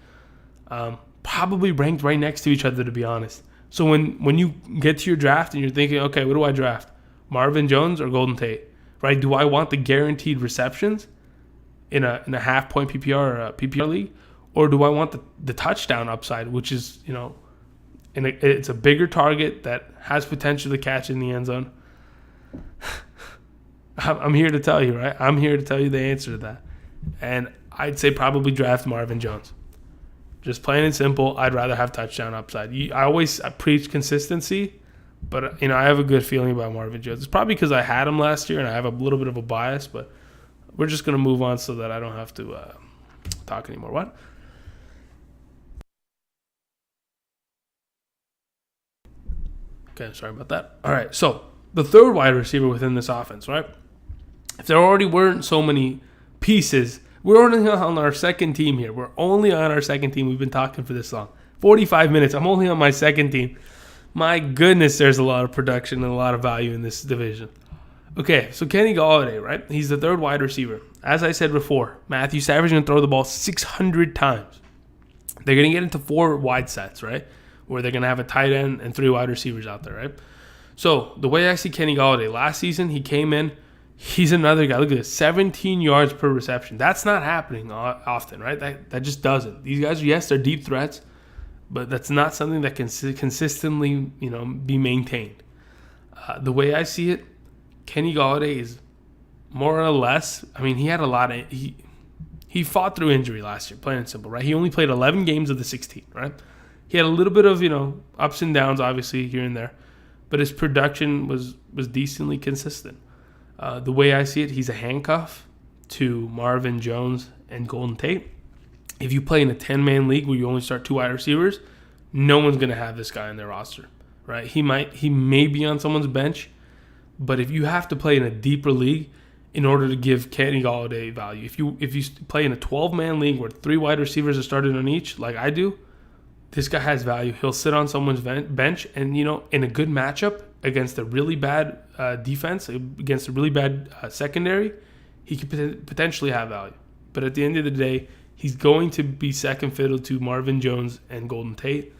Probably ranked right next to each other, to be honest. So when you get to your draft and you're thinking, okay, what do I draft? Marvin Jones or Golden Tate, right? Do I want the guaranteed receptions in a half-point PPR or a PPR league? Or do I want the touchdown upside, which is, it's a bigger target that has potential to catch in the end zone? I'm here to tell you, right? I'm here to tell you the answer to that. And I'd say probably draft Marvin Jones. Just plain and simple, I'd rather have touchdown upside. I preach consistency, but I have a good feeling about Marvin Jones. It's probably because I had him last year and I have a little bit of a bias, but we're just going to move on so that I don't have to talk anymore. What? Okay, sorry about that. All right, so the third wide receiver within this offense, right? If there already weren't so many pieces, we're only on our second team here. We're only on our second team. We've been talking for this long. 45 minutes. I'm only on my second team. My goodness, there's a lot of production and a lot of value in this division. Okay, so Kenny Golladay, right? He's the third wide receiver. As I said before, Matthew Stafford's going to throw the ball 600 times. They're going to get into 4 wide sets, right? Where they're going to have a tight end and 3 wide receivers out there, right? So the way I see Kenny Golladay, last season he came in, he's another guy. Look at this, 17 yards per reception. That's not happening often, right? That just doesn't. These guys, yes, they're deep threats, but that's not something that can consistently, be maintained. The way I see it, Kenny Golladay is more or less. I mean, he had a lot of he fought through injury last year, plain and simple, right? He only played 11 games of the 16, right? He had a little bit of ups and downs, obviously here and there, but his production was decently consistent. The way I see it, he's a handcuff to Marvin Jones and Golden Tate. If you play in a 10-man league where you only start 2 wide receivers, no one's going to have this guy in their roster, right? He may be on someone's bench, but if you have to play in a deeper league in order to give Kenny Golladay value, if you play in a 12-man league where 3 wide receivers are started on each, like I do, this guy has value. He'll sit on someone's bench, and in a good matchup against a really bad defense, against a really bad secondary, he could potentially have value. But at the end of the day, he's going to be second fiddle to Marvin Jones and Golden Tate,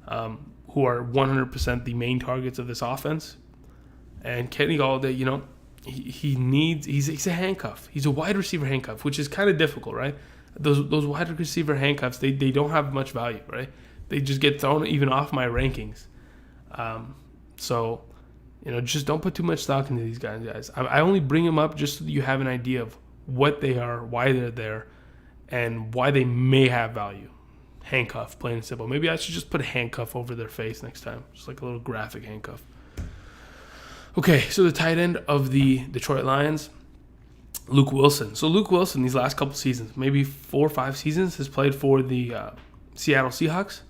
who are 100% the main targets of this offense. And Kenny Golladay, he's a handcuff. He's a wide receiver handcuff, which is kind of difficult, right? Those wide receiver handcuffs, they don't have much value, right? They just get thrown even off my rankings. So, just don't put too much stock into these guys. I only bring them up just so that you have an idea of what they are, why they're there, and why they may have value. Handcuff, plain and simple. Maybe I should just put a handcuff over their face next time. Just like a little graphic handcuff. Okay, so the tight end of the Detroit Lions, Luke Wilson. So Luke Wilson, these last couple seasons, maybe 4 or 5 seasons, has played for the Seattle Seahawks.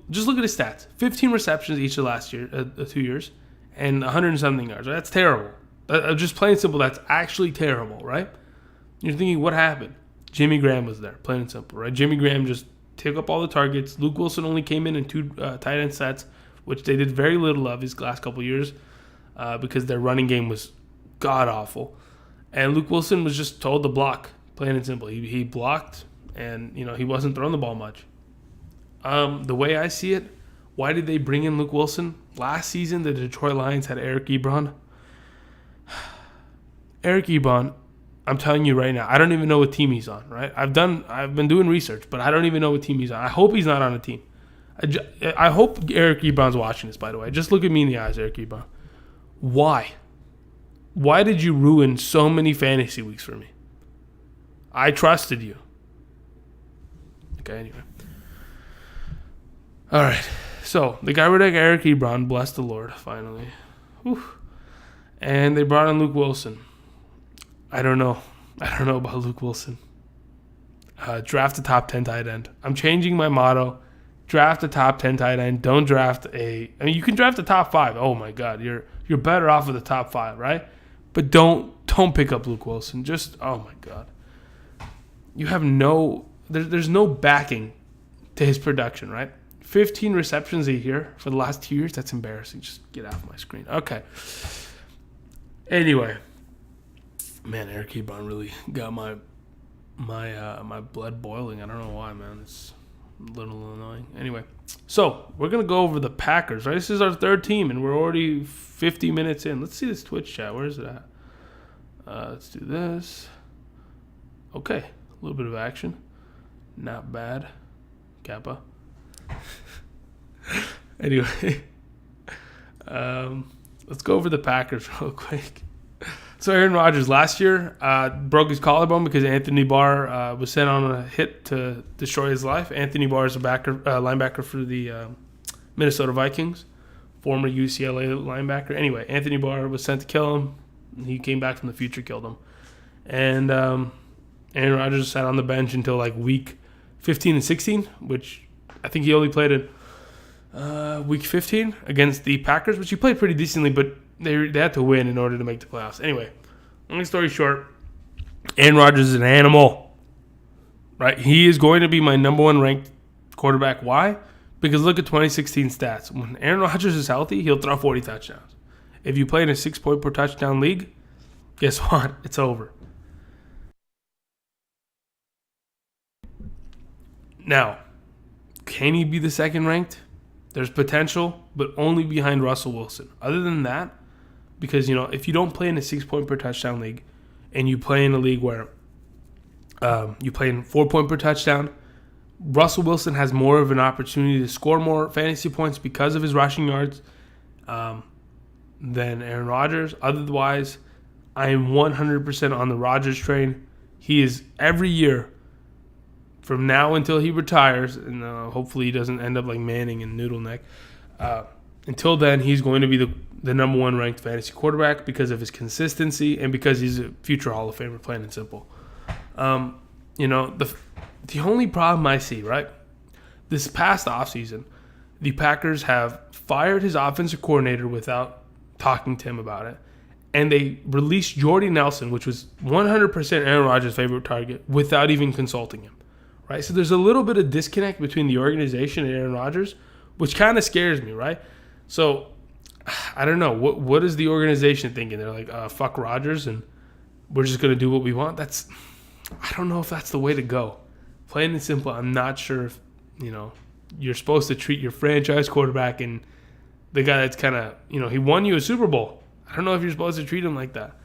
Just look at his stats. 15 receptions each of last year, 2 years, and 100 and something yards. That's terrible. Just plain and simple, that's actually terrible, right? You're thinking, what happened? Jimmy Graham was there, plain and simple, right? Jimmy Graham just took up all the targets. Luke Wilson only came in 2 tight end sets, which they did very little of his last couple years because their running game was god-awful. And Luke Wilson was just told to block, plain and simple. He blocked, and he wasn't throwing the ball much. The way I see it, why did they bring in Luke Wilson? Last season, the Detroit Lions had Eric Ebron. Eric Ebron, I'm telling you right now, I don't even know what team he's on, right? I've been doing research, but I don't even know what team he's on. I hope he's not on a team. I hope Eric Ebron's watching this, by the way. Just look at me in the eyes, Eric Ebron. Why? Why did you ruin so many fantasy weeks for me? I trusted you. Okay, anyway. All right. So, they got rid of Eric Ebron, bless the Lord, finally. Whew. And they brought in Luke Wilson. I don't know about Luke Wilson. Draft a top 10 tight end. I'm changing my motto. Draft a top 10 tight end. Don't draft you can draft a top 5. Oh my God, you're better off with the top 5, right? But don't pick up Luke Wilson. Just, oh my God. You have there's no backing to his production, right? 15 receptions a year for the last 2 years. That's embarrassing. Just get off my screen. Okay. Anyway, man, Eric Ebron really got my blood boiling. I don't know why, man. It's a little annoying. Anyway, so we're gonna go over the Packers, right? This is our third team, and we're already 50 minutes in. Let's see this Twitch chat. Where is it at? Let's do this. Okay, a little bit of action. Not bad. Kappa. Anyway, let's go over the Packers real quick. So Aaron Rodgers last year broke his collarbone because Anthony Barr was sent on a hit to destroy his life. Anthony Barr is a linebacker for the Minnesota Vikings, former UCLA linebacker. Anyway, Anthony Barr was sent to kill him. He came back from the future, killed him. And Aaron Rodgers sat on the bench until like week 15 and 16, which I think he only played in week 15 against the Packers, which he played pretty decently, but they had to win in order to make the playoffs. Anyway, long story short, Aaron Rodgers is an animal, right? He is going to be my number one ranked quarterback. Why? Because look at 2016 stats. When Aaron Rodgers is healthy, he'll throw 40 touchdowns. If you play in a 6-point per touchdown league, guess what? It's over. Now, can he be the second ranked? There's potential, but only behind Russell Wilson. Other than that, because, if you don't play in a 6-point per touchdown league and you play in a league where you play in 4-point per touchdown, Russell Wilson has more of an opportunity to score more fantasy points because of his rushing yards than Aaron Rodgers. Otherwise, I am 100% on the Rodgers train. He is every year from now until he retires, and hopefully he doesn't end up like Manning and Noodle Neck. Until then, he's going to be the number one ranked fantasy quarterback because of his consistency and because he's a future Hall of Famer, plain and simple. The only problem I see, right, this past offseason, the Packers have fired his offensive coordinator without talking to him about it, and they released Jordy Nelson, which was 100% Aaron Rodgers' favorite target, without even consulting him, right? So there's a little bit of disconnect between the organization and Aaron Rodgers, which kind of scares me, right? So I don't know. What is the organization thinking? They're like, fuck Rodgers, and we're just going to do what we want? I don't know if that's the way to go. Plain and simple, I'm not sure if, you're supposed to treat your franchise quarterback and the guy that's kind of, he won you a Super Bowl. I don't know if you're supposed to treat him like that.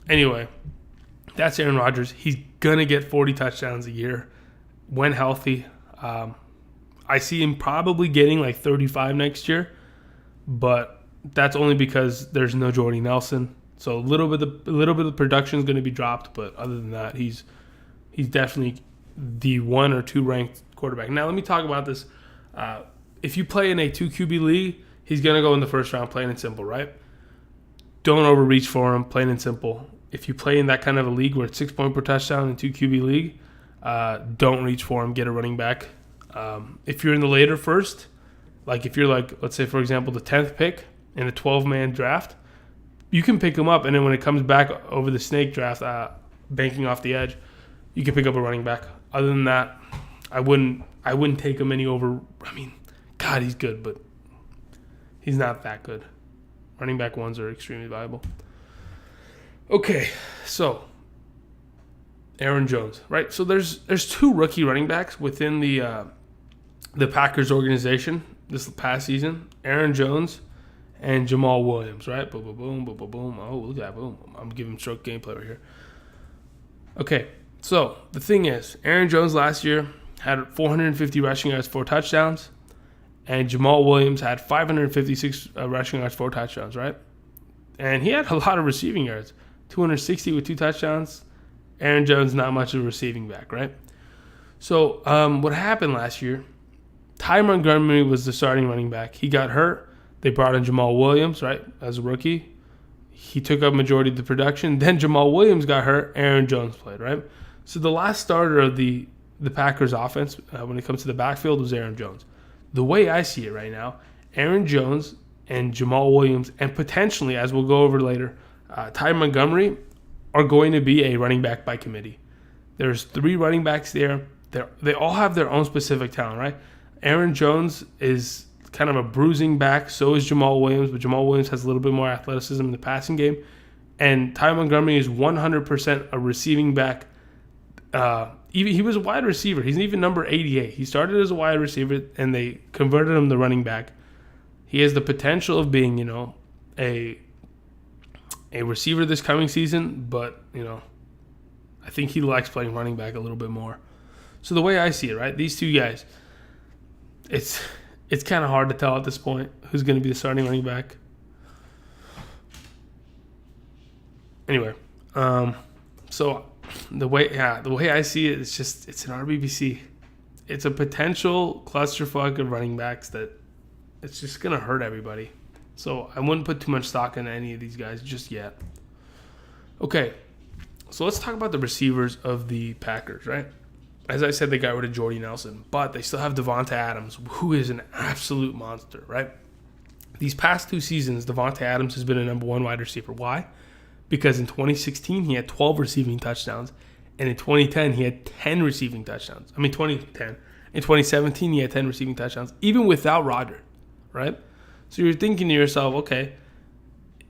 Anyway, that's Aaron Rodgers. He's going to get 40 touchdowns a year when healthy. I see him probably getting like 35 next year, but that's only because there's no Jordy Nelson. So a little bit of production is going to be dropped, but other than that, he's definitely the 1 or 2 ranked quarterback. Now let me talk about this. If you play in a 2 QB league, he's going to go in the first round, plain and simple, right? Don't overreach for him, plain and simple. If you play in that kind of a league where it's 6-point per touchdown and 2 QB league, don't reach for him. Get a running back. If you're in the later first, like if you're like, let's say, for example, the 10th pick in a 12-man draft, you can pick him up, and then when it comes back over the snake draft, banking off the edge, you can pick up a running back. Other than that, I wouldn't take him any over. I mean, God, he's good, but he's not that good. Running back ones are extremely valuable. Okay, so Aaron Jones, right? So there's 2 rookie running backs within the Packers organization this past season. Aaron Jones and Jamal Williams, right? Boom, boom, boom, boom, boom, boom. Oh, look at that, boom. I'm giving stroke gameplay right here. Okay, so the thing is, Aaron Jones last year had 450 rushing yards, 4 touchdowns, and Jamal Williams had 556 rushing yards, 4 touchdowns, right? And he had a lot of receiving yards, 260 with 2 touchdowns. Aaron Jones, not much of a receiving back, right? So what happened last year, Ty Montgomery was the starting running back. He got hurt. They brought in Jamal Williams, right, as a rookie. He took up majority of the production. Then Jamal Williams got hurt. Aaron Jones played, right? So the last starter of the Packers offense when it comes to the backfield was Aaron Jones. The way I see it right now, Aaron Jones and Jamal Williams, and potentially, as we'll go over later, Ty Montgomery are going to be a running back by committee. There's 3 running backs there. They all have their own specific talent, right? Aaron Jones is kind of a bruising back. So is Jamal Williams, but Jamal Williams has a little bit more athleticism in the passing game. And Ty Montgomery is 100% a receiving back. He was a wide receiver. He's even number 88. He started as a wide receiver, and they converted him to running back. He has the potential of being, a receiver this coming season, but, I think he likes playing running back a little bit more. So the way I see it, right, these 2 guys, it's kind of hard to tell at this point who's going to be the starting running back. Anyway, so the way I see it, it's an RBBC. It's a potential clusterfuck of running backs that it's just gonna hurt everybody. So I wouldn't put too much stock in any of these guys just yet. Okay, so let's talk about the receivers of the Packers, right? As I said, they got rid of Jordy Nelson, but they still have Devanta Adams, who is an absolute monster, right? These past 2 seasons, Devanta Adams has been a number 1 wide receiver. Why? Because in 2016, he had 12 receiving touchdowns, and in 2010, he had 10 receiving touchdowns. In 2017, he had 10 receiving touchdowns, even without Rodgers, right? So you're thinking to yourself, okay,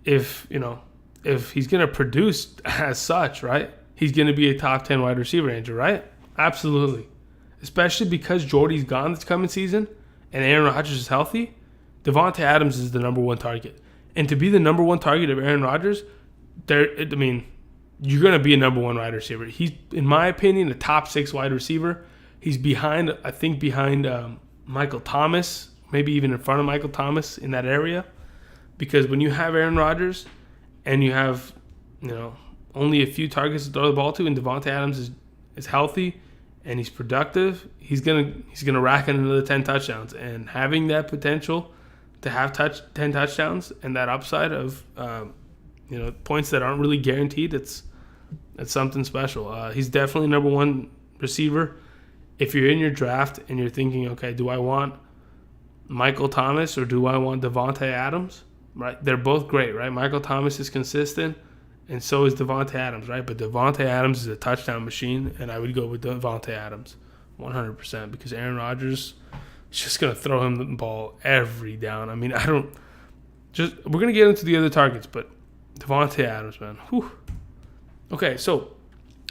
if he's going to produce as such, right, he's going to be a top 10 wide receiver, Andrew, right? Absolutely. Especially because Jordy's gone this coming season and Aaron Rodgers is healthy, Devanta Adams is the number 1 target. And to be the number 1 target of Aaron Rodgers, you're going to be a number 1 wide receiver. He's, in my opinion, a top 6 wide receiver. He's behind Michael Thomas, maybe even in front of Michael Thomas in that area. Because when you have Aaron Rodgers and you have, only a few targets to throw the ball to, and Devanta Adams is healthy and he's productive, he's gonna rack in another 10 touchdowns. And having that potential to have 10 touchdowns and that upside of points that aren't really guaranteed, it's something special. He's definitely number 1 receiver. If you're in your draft and you're thinking, okay, do I want Michael Thomas or do I want Devanta Adams? Right, they're both great, right? Michael Thomas is consistent, and so is Devanta Adams, right? But Devanta Adams is a touchdown machine, and I would go with Devanta Adams 100% because Aaron Rodgers is just going to throw him the ball every down. We're going to get into the other targets, but Devanta Adams, man. Whew. Okay, so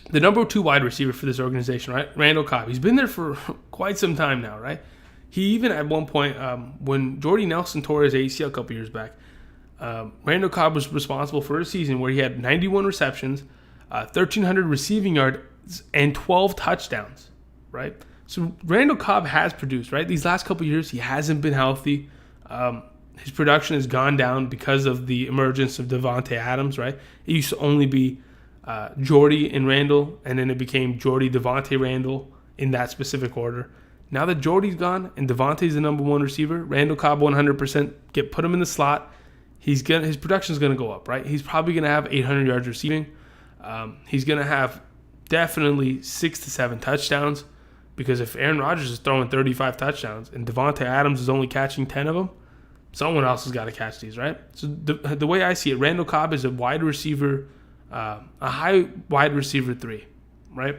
the number 2 wide receiver for this organization, right? Randall Cobb. He's been there for quite some time now, right? He even at one point, when Jordy Nelson tore his ACL a couple years back, Randall Cobb was responsible for a season where he had 91 receptions, 1,300 receiving yards, and 12 touchdowns, right? So Randall Cobb has produced, right? These last couple years, he hasn't been healthy. His production has gone down because of the emergence of Devanta Adams, right? It used to only be Jordy and Randall, and then it became Jordy, Devontae, Randall in that specific order. Now that Jordy's gone and Devontae's the number 1 receiver, Randall Cobb 100%, put him in the slot. His production's going to go up, right? He's probably going to have 800 yards receiving. He's going to have definitely 6 to 7 touchdowns because if Aaron Rodgers is throwing 35 touchdowns and Devanta Adams is only catching 10 of them, someone else has got to catch these, right? So the way I see it, Randall Cobb is a wide receiver, a high wide receiver 3, right?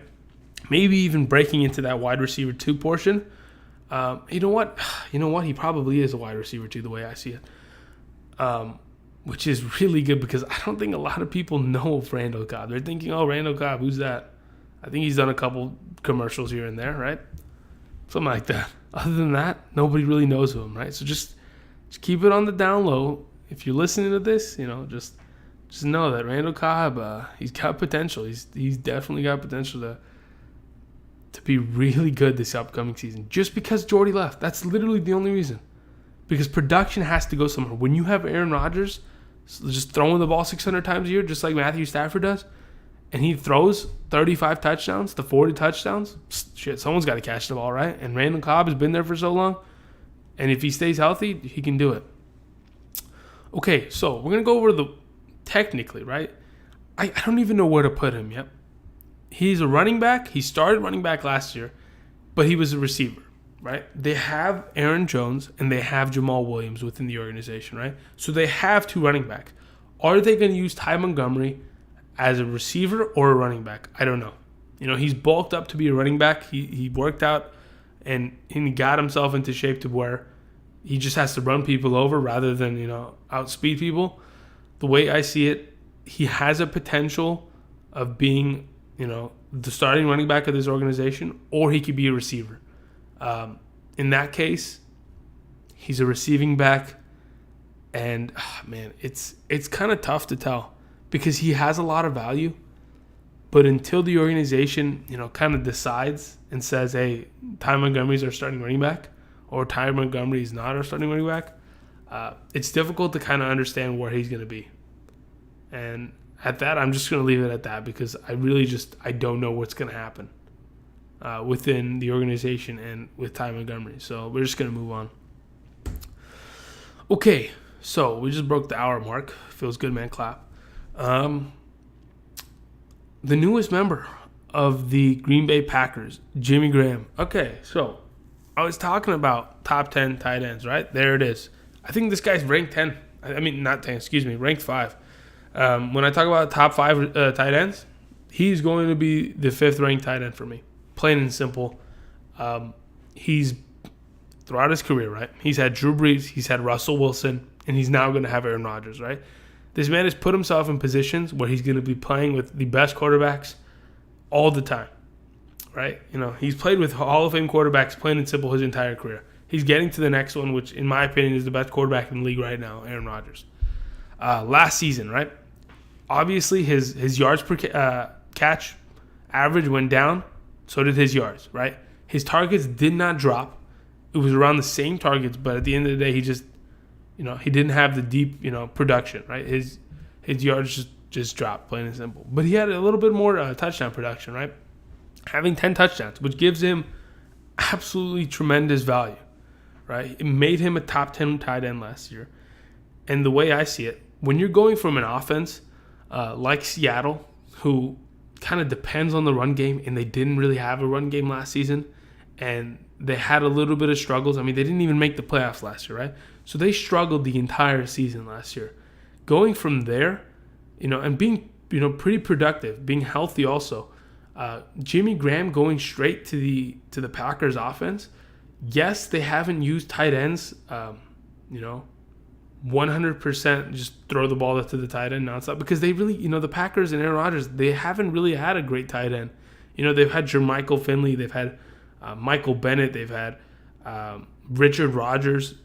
Maybe even breaking into that wide receiver 2 portion. You know what? He probably is a wide receiver 2 the way I see it. Which is really good because I don't think a lot of people know of Randall Cobb. They're thinking, oh, Randall Cobb, who's that? I think he's done a couple commercials here and there, right? Something like that. Other than that, nobody really knows of him, right? So just keep it on the down low. If you're listening to this, just know that Randall Cobb, he's got potential. He's definitely got potential to be really good this upcoming season. Just because Jordy left, that's literally the only reason. Because production has to go somewhere. When you have Aaron Rodgers just throwing the ball 600 times a year, just like Matthew Stafford does, and he throws 35 touchdowns to 40 touchdowns, shit, someone's got to catch the ball, right? And Randall Cobb has been there for so long, and if he stays healthy, he can do it. Okay, so we're going to go over technically, right? I don't even know where to put him yet. He's a running back. He started running back last year, but he was a receiver. Right? They have Aaron Jones and they have Jamal Williams within the organization, right? So they have 2 running backs. Are they going to use Ty Montgomery as a receiver or a running back? I don't know. He's bulked up to be a running back. He worked out and he got himself into shape to where he just has to run people over rather than, outspeed people. The way I see it, he has a potential of being, the starting running back of this organization, or he could be a receiver. In that case, he's a receiving back, and it's kind of tough to tell because he has a lot of value, but until the organization, kind of decides and says, hey, Ty Montgomery's our starting running back, or Ty Montgomery is not our starting running back, it's difficult to kind of understand where he's going to be. And at that, I'm just going to leave it at that because I don't know what's going to happen within the organization and with Ty Montgomery. So we're just going to move on. Okay, so we just broke the hour mark. Feels good, man. Clap. The newest member of the Green Bay Packers, Jimmy Graham. Okay, so I was talking about top 10 tight ends, right? There it is. I think this guy's ranked 10. I mean, not 10, ranked 5. When I talk about top 5 tight ends, he's going to be the 5th ranked tight end for me. Plain and simple. He's throughout his career, right? He's had Drew Brees, he's had Russell Wilson, and he's now going to have Aaron Rodgers, right? This man has put himself in positions where he's going to be playing with the best quarterbacks all the time, right? You know, he's played with Hall of Fame quarterbacks, plain and simple, his entire career. He's getting to the next one, which in my opinion is the best quarterback in the league right now, Aaron Rodgers. Last season, right? Obviously, his yards per catch average went down. So did his yards, right? His targets did not drop. It was around the same targets, but at the end of the day, he just, he didn't have the deep, production, right? His yards just dropped, plain and simple. But he had a little bit more touchdown production, right? Having 10 touchdowns, which gives him absolutely tremendous value, right? It made him a top 10 tight end last year. And the way I see it, when you're going from an offense like Seattle, who kind of depends on the run game, and they didn't really have a run game last season, and they had a little bit of struggles. I mean, they didn't even make the playoffs last year, right? So they struggled the entire season last year. Going from there, and being, pretty productive, being healthy also. Jimmy Graham going straight to the Packers offense. Yes, they haven't used tight ends, 100% just throw the ball to the tight end nonstop because they really, the Packers and Aaron Rodgers, they haven't really had a great tight end. They've had Jermichael Finley, they've had Michael Bennett, they've had Richard Rodgers.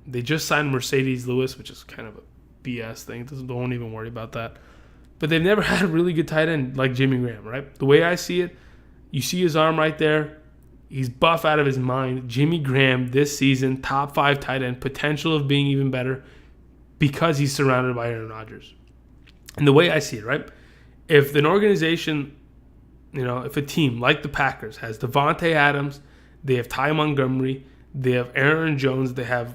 They just signed Mercedes Lewis, which is kind of a BS thing. Don't even worry about that. But they've never had a really good tight end like Jimmy Graham, right? The way I see it, you see his arm right there. He's buff out of his mind. Jimmy Graham this season, top 5 tight end, potential of being even better because he's surrounded by Aaron Rodgers. And the way I see it, right? If an organization, if a team like the Packers has Devanta Adams, they have Ty Montgomery, they have Aaron Jones, they have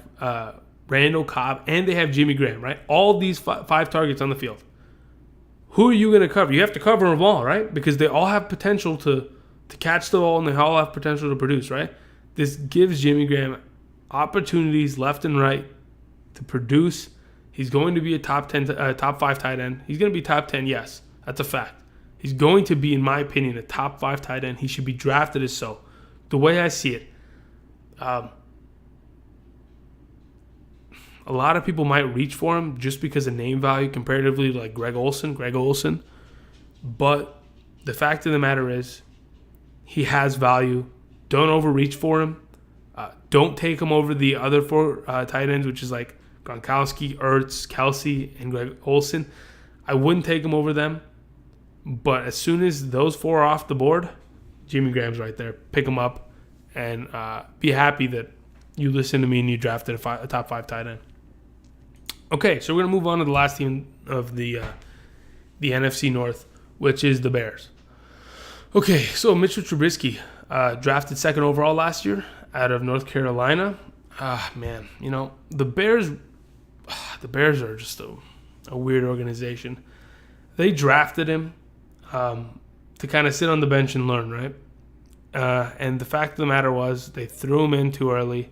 Randall Cobb, and they have Jimmy Graham, right? All these 5 targets on the field. Who are you going to cover? You have to cover them all, right? Because they all have potential to catch the ball, and they all have potential to produce, right? This gives Jimmy Graham opportunities left and right to produce. He's going to be a top 5 tight end. He's going to be top 10, yes. That's a fact. He's going to be, in my opinion, a top 5 tight end. He should be drafted as so. The way I see it, a lot of people might reach for him just because of name value comparatively to like Greg Olsen. But the fact of the matter is, he has value. Don't overreach for him. Don't take him over the other 4 tight ends, which is like Gronkowski, Ertz, Kelsey, and Greg Olsen. I wouldn't take him over them. But as soon as those 4 are off the board, Jimmy Graham's right there. Pick him up and be happy that you listened to me and you drafted a top 5 tight end. Okay, so we're going to move on to the last team of the NFC North, which is the Bears. Okay, so Mitchell Trubisky, drafted 2nd overall last year out of North Carolina. Man, the Bears are just a weird organization. They drafted him to kind of sit on the bench and learn, right? And the fact of the matter was they threw him in too early.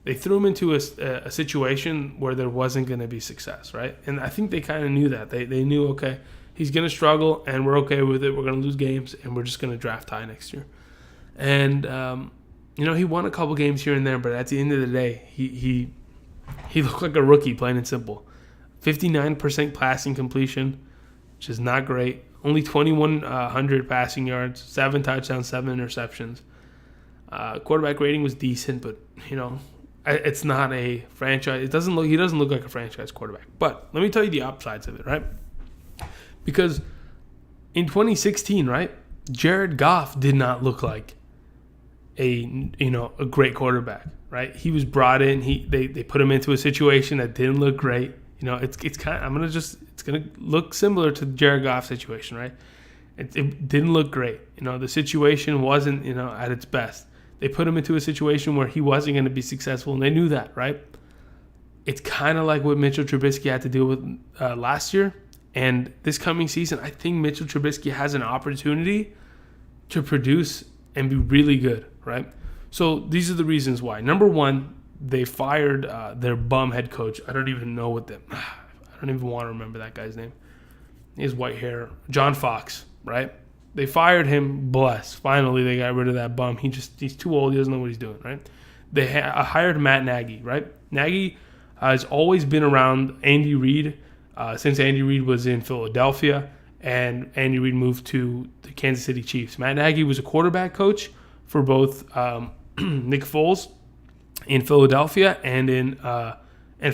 They threw him into a situation where there wasn't going to be success, right? And I think they kind of knew that. They knew, okay, he's going to struggle, and we're okay with it. We're going to lose games, and we're just going to draft Ty next year. And, he won a couple games here and there, but at the end of the day, he looked like a rookie, plain and simple. 59% passing completion, which is not great. Only 2,100 passing yards, 7 touchdowns, 7 interceptions. Quarterback rating was decent, but, it's not a franchise. He doesn't look like a franchise quarterback. But let me tell you the upsides of it, right? Because in 2016, right, Jared Goff did not look like a great quarterback, right? He was brought in. They put him into a situation that didn't look great. It's gonna look similar to the Jared Goff situation, right? It didn't look great. The situation wasn't at its best. They put him into a situation where he wasn't going to be successful, and they knew that, right? It's kind of like what Mitchell Trubisky had to deal with last year. And this coming season, I think Mitchell Trubisky has an opportunity to produce and be really good, right? So these are the reasons why. Number one, they fired their bum head coach. I don't even know I don't even want to remember that guy's name. He has white hair. John Fox, right? They fired him. Bless. Finally, they got rid of that bum. He's too old. He doesn't know what he's doing, right? They hired Matt Nagy, right? Nagy has always been around Andy Reid since Andy Reid was in Philadelphia and Andy Reid moved to the Kansas City Chiefs. Matt Nagy was a quarterback coach for both Nick Foles in Philadelphia and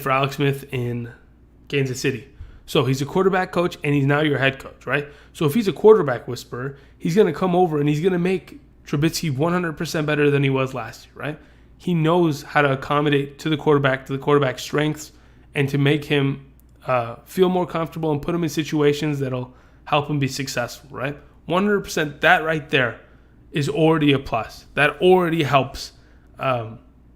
for Alex Smith in Kansas City. So he's a quarterback coach, and he's now your head coach, right? So if he's a quarterback whisperer, he's going to come over and he's going to make Trubisky 100% better than he was last year, right? He knows how to accommodate to the quarterback's strengths, and to make him feel more comfortable and put him in situations that'll help him be successful, right? 100%, that right there is already a plus. That already helps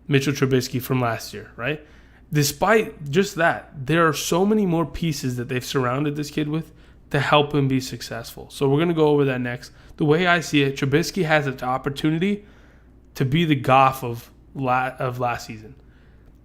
Mitchell Trubisky from last year, right? Despite just that, there are so many more pieces that they've surrounded this kid with to help him be successful. So we're going to go over that next. The way I see it, Trubisky has an opportunity to be the Goff of last season.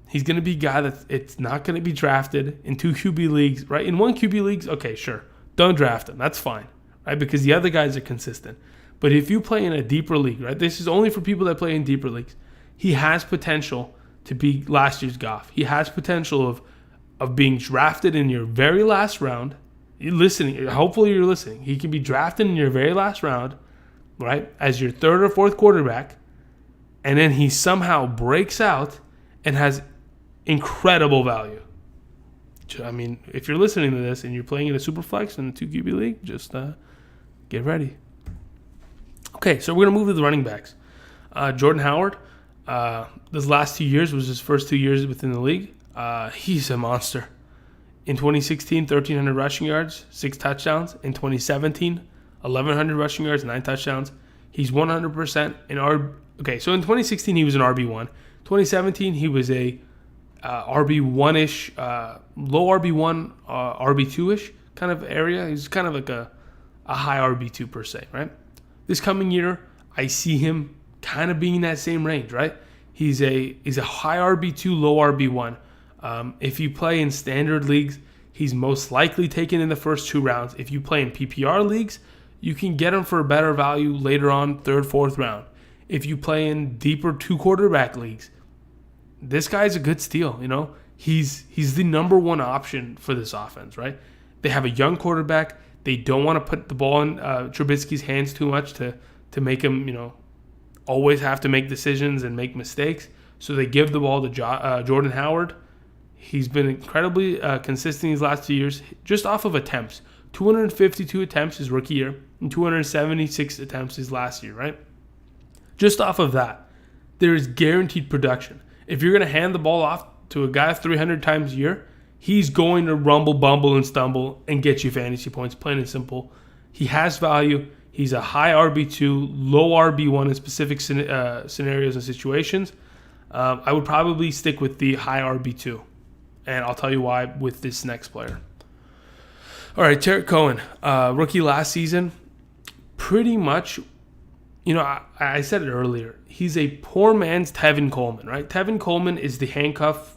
He's going to be a guy that it's not going to be drafted in 2 QB leagues, right? In 1 QB leagues, okay, sure. Don't draft him. That's fine, right? Because the other guys are consistent. But if you play in a deeper league, right? This is only for people that play in deeper leagues. He has potential to be last year's Goff. He has potential of being drafted in your very last round. You're listening. Hopefully you're listening. He can be drafted in your very last round, right, as your 3rd or 4th quarterback, and then he somehow breaks out and has incredible value. I mean, if you're listening to this and you're playing in a super flex in a 2 QB league, just get ready. Okay, so we're going to move to the running backs. Jordan Howard, this last 2 years was his first 2 years within the league. He's a monster. In 2016, 1,300 rushing yards, 6 touchdowns. In 2017, 1,100 rushing yards, 9 touchdowns. He's 100% in RB. Okay, so in 2016, he was an RB1. 2017, he was a RB1-ish, low RB1, RB2-ish kind of area. He's kind of like a high RB2 per se, right? This coming year, I see him kind of being in that same range, right? He's a high RB2, low RB1. If you play in standard leagues, he's most likely taken in the first 2 rounds. If you play in PPR leagues, you can get him for a better value later on, 3rd, 4th round. If you play in deeper 2 quarterback leagues, this guy's a good steal, He's the number 1 option for this offense, right? They have a young quarterback. They don't want to put the ball in Trubisky's hands too much to make him, always have to make decisions and make mistakes. So they give the ball to Jordan Howard. He's been incredibly consistent these last 2 years, just off of attempts. 252 attempts his rookie year and 276 attempts his last year, right? Just off of that, there is guaranteed production. If you're going to hand the ball off to a guy 300 times a year, he's going to rumble, bumble, and stumble and get you fantasy points, plain and simple. He has value. He's a high RB2, low RB1 in specific scenarios and situations. I would probably stick with the high RB2, and I'll tell you why with this next player. All right, Tarik Cohen, rookie last season, pretty much, I said it earlier. He's a poor man's Tevin Coleman, right? Tevin Coleman is the handcuff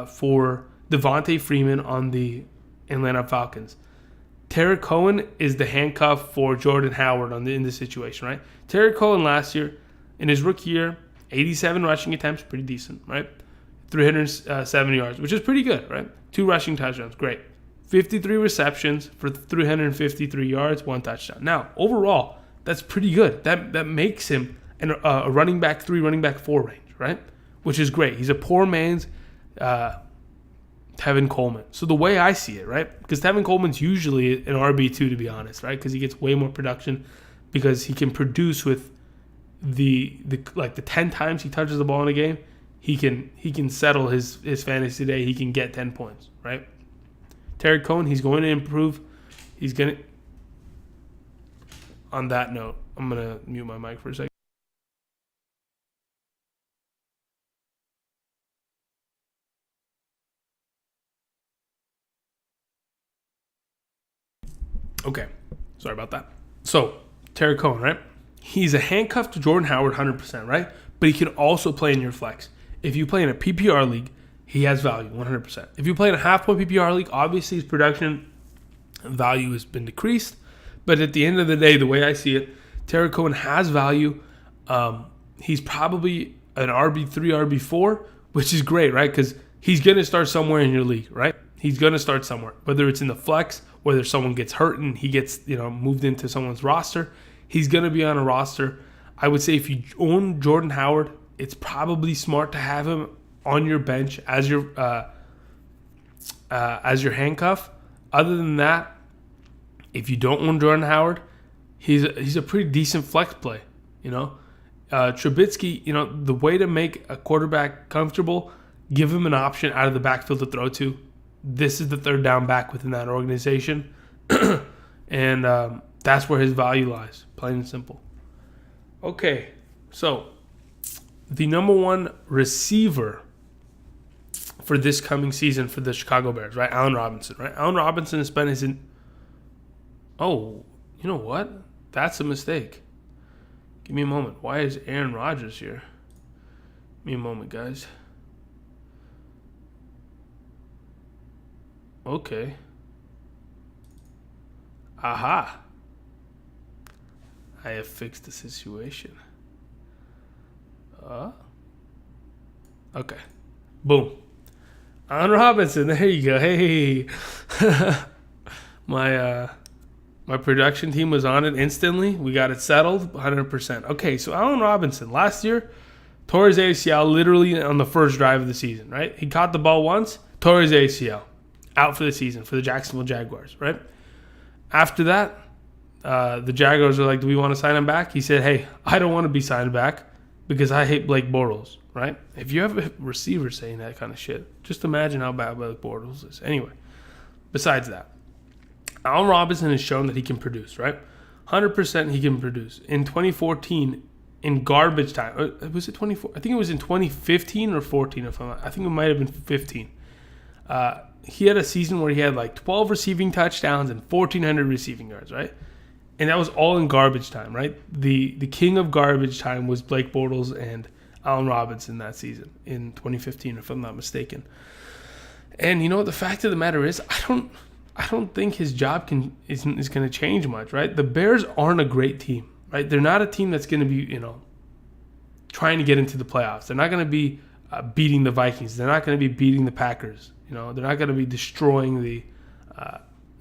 for Devontae Freeman on the Atlanta Falcons. Tarik Cohen is the handcuff for Jordan Howard in this situation, right? Tarik Cohen last year, in his rookie year, 87 rushing attempts, pretty decent, right? 370 yards, which is pretty good, right? 2 rushing touchdowns, great. 53 receptions for 353 yards, 1 touchdown. Now, overall, that's pretty good. That makes him a running back 3, running back 4 range, right? Which is great. He's a poor man's Tevin Coleman. So the way I see it, right? Because Tevin Coleman's usually an RB2, to be honest, right? Because he gets way more production because he can produce with the 10 times he touches the ball in a game, he can settle his fantasy day. He can get 10 points, right? Tarik Cohen, he's going to improve. He's going to... On that note, I'm going to mute my mic for a second. Okay, sorry about that. So, Tarik Cohen, right? He's a handcuff to Jordan Howard 100%, right? But he can also play in your flex. If you play in a PPR league, he has value 100%. If you play in a half-point PPR league, obviously his production value has been decreased. But at the end of the day, the way I see it, Tarik Cohen has value. He's probably an RB3, RB4, which is great, right? Because he's going to start somewhere in your league, right? He's going to start somewhere, whether it's in the flex, whether someone gets hurt and he gets moved into someone's roster. He's going to be on a roster. I would say if you own Jordan Howard, it's probably smart to have him on your bench as your handcuff. Other than that, if you don't own Jordan Howard, he's a pretty decent flex play. Trubisky, the way to make a quarterback comfortable, give him an option out of the backfield to throw to. This is the third down back within that organization. And that's where his value lies, plain and simple. Okay, so the number one receiver for this coming season for the Chicago Bears, right? Allen Robinson, right? Allen Robinson has spent his... Oh, you know what? That's a mistake. Give me a moment. Why is Aaron Rodgers here? Give me a moment, guys. Okay. Aha. I have fixed the situation. Okay. Boom. Allen Robinson. There you go. Hey. My production team was on it instantly. We got it settled 100%. Okay, so Allen Robinson last year tore his ACL literally on the first drive of the season, right? He caught the ball once, tore his ACL. Out for the season for the Jacksonville Jaguars, right? After that, the Jaguars were like, do we want to sign him back? He said, hey, I don't want to be signed back because I hate Blake Bortles, right? If you have a receiver saying that kind of shit, just imagine how bad Blake Bortles is. Anyway, besides that, Allen Robinson has shown that he can produce, right? 100% he can produce. In 2014, in garbage time, was it 24? I think it was in 2015 or 14. I think it might have been 15. He had a season where he had like 12 receiving touchdowns and 1,400 receiving yards, right? And that was all in garbage time, right? The king of garbage time was Blake Bortles and Allen Robinson that season in 2015, if I'm not mistaken. And the fact of the matter is, I don't think his job is going to change much, right? The Bears aren't a great team, right? They're not a team that's going to be, trying to get into the playoffs. They're not going to be beating the Vikings. They're not going to be beating the Packers. They're not going to be destroying the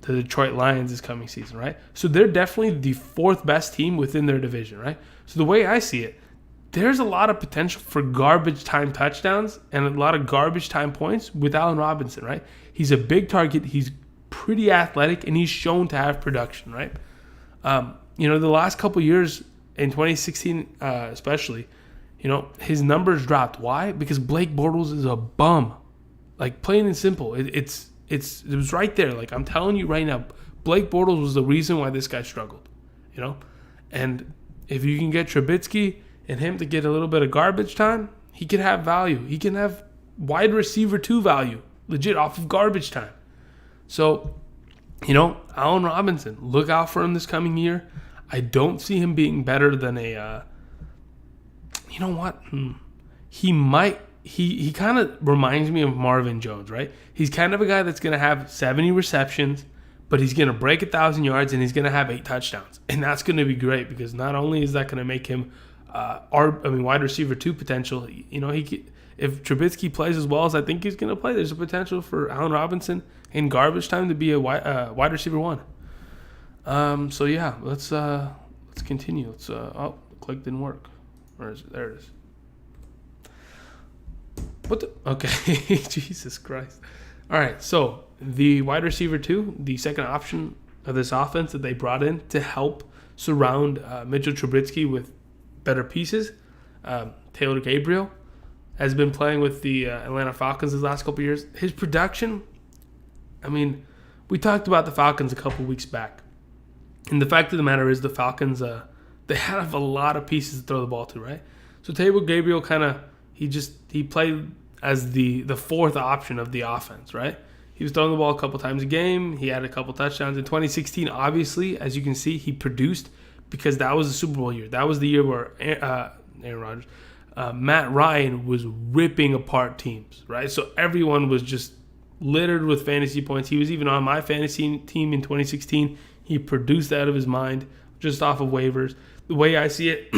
Detroit Lions this coming season, right? So they're definitely the fourth best team within their division, right? So the way I see it, there's a lot of potential for garbage time touchdowns and a lot of garbage time points with Allen Robinson, right? He's a big target. He's pretty athletic, and he's shown to have production, right? The last couple years in 2016 especially, his numbers dropped. Why? Because Blake Bortles is a bum. Like, plain and simple. It was right there. Like, I'm telling you right now, Blake Bortles was the reason why this guy struggled, And if you can get Trubisky and him to get a little bit of garbage time, he can have value. He can have wide receiver 2 value, legit, off of garbage time. So, Allen Robinson, look out for him this coming year. I don't see him being better than a, you know what? He might. He kind of reminds me of Marvin Jones, right? He's kind of a guy that's going to have 70 receptions, but he's going to break 1,000 yards and he's going to have 8 touchdowns. And that's going to be great because not only is that going to make him wide receiver 2 potential, if Trubisky plays as well as I think he's going to play, there's a potential for Allen Robinson in garbage time to be a wide receiver 1. So yeah, let's continue. The click didn't work. There it is. Okay, Jesus Christ. All right, so the wide receiver 2, the second option of this offense that they brought in to help surround Mitchell Trubisky with better pieces, Taylor Gabriel, has been playing with the Atlanta Falcons the last couple of years. His production, we talked about the Falcons a couple weeks back. And the fact of the matter is the Falcons, they have a lot of pieces to throw the ball to, right? So Gabriel he played as the fourth option of the offense, right? He was throwing the ball a couple times a game. He had a couple touchdowns. In 2016, obviously, as you can see, he produced because that was the Super Bowl year. That was the year where Aaron Rodgers, Matt Ryan was ripping apart teams, right? So everyone was just littered with fantasy points. He was even on my fantasy team in 2016. He produced out of his mind just off of waivers. The way I see it,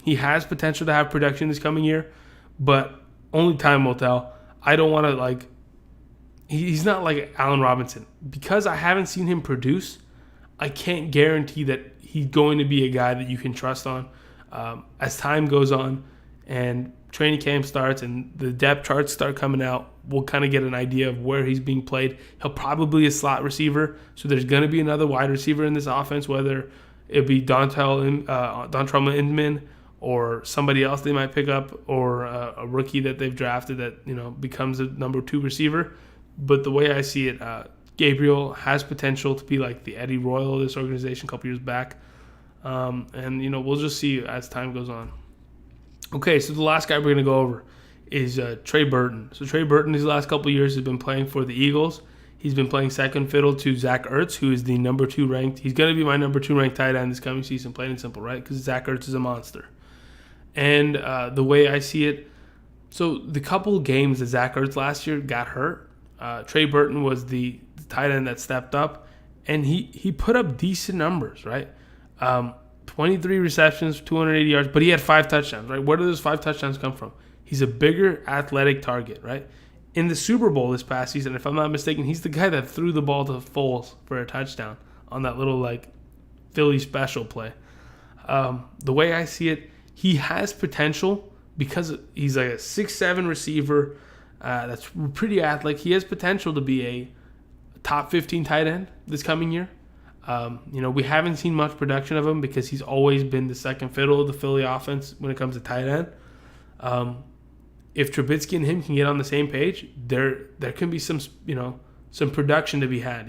he has potential to have production this coming year, but only time will tell. I don't want to, he's not like Allen Robinson. Because I haven't seen him produce, I can't guarantee that he's going to be a guy that you can trust on. As time goes on and training camp starts and the depth charts start coming out, we'll kind of get an idea of where he's being played. He'll probably be a slot receiver, so there's going to be another wide receiver in this offense, whether it be Dontrell Inman or somebody else they might pick up, or a rookie that they've drafted that becomes a number 2 receiver. But the way I see it, Gabriel has potential to be like the Eddie Royal of this organization a couple years back. And we'll just see as time goes on. Okay, so the last guy we're going to go over is Trey Burton. So Trey Burton these last couple of years has been playing for the Eagles. He's been playing second fiddle to Zach Ertz, who is the number 2 ranked. He's going to be my number 2 ranked tight end this coming season, plain and simple, right? Because Zach Ertz is a monster. And the way I see it, so the couple of games that Zach Ertz last year got hurt, Trey Burton was the tight end that stepped up, and he put up decent numbers, right? 23 receptions, 280 yards, but he had 5 touchdowns, right? Where do those 5 touchdowns come from? He's a bigger athletic target, right? In the Super Bowl this past season, if I'm not mistaken, he's the guy that threw the ball to Foles for a touchdown on that little Philly special play. The way I see it, he has potential because he's like a 6'7" receiver that's pretty athletic. He has potential to be a top 15 tight end this coming year. We haven't seen much production of him because he's always been the second fiddle of the Philly offense when it comes to tight end. If Trubisky and him can get on the same page, there can be some production to be had.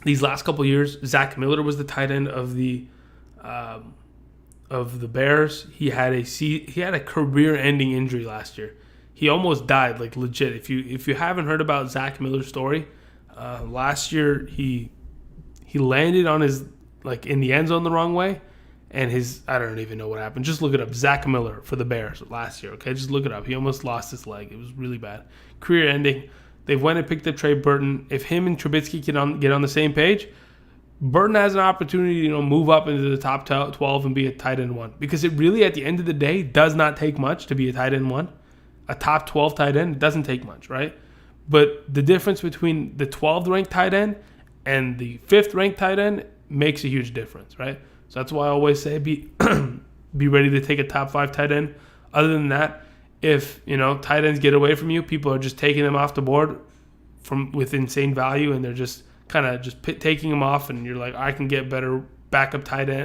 These last couple of years, Zach Miller was the tight end of the Bears. He had a career-ending injury last year. He almost died, legit. If you haven't heard about Zach Miller's story, last year he landed on his in the end zone the wrong way. And I don't even know what happened. Just look it up. Zach Miller for the Bears last year, okay? Just look it up. He almost lost his leg. It was really bad. Career ending. They went and picked up Trey Burton. If him and Trubisky can get on the same page, Burton has an opportunity to move up into the top 12 and be a tight end 1. Because it really, at the end of the day, does not take much to be a tight end 1. A top 12 tight end, it doesn't take much, right? But the difference between the 12th ranked tight end and the 5th ranked tight end makes a huge difference, right? So that's why I always say be ready to take a top 5 tight end. Other than that, if tight ends get away from you, people are just taking them off the board with insane value, and they're just kind of taking them off, and you're like, I can get better backup tight end.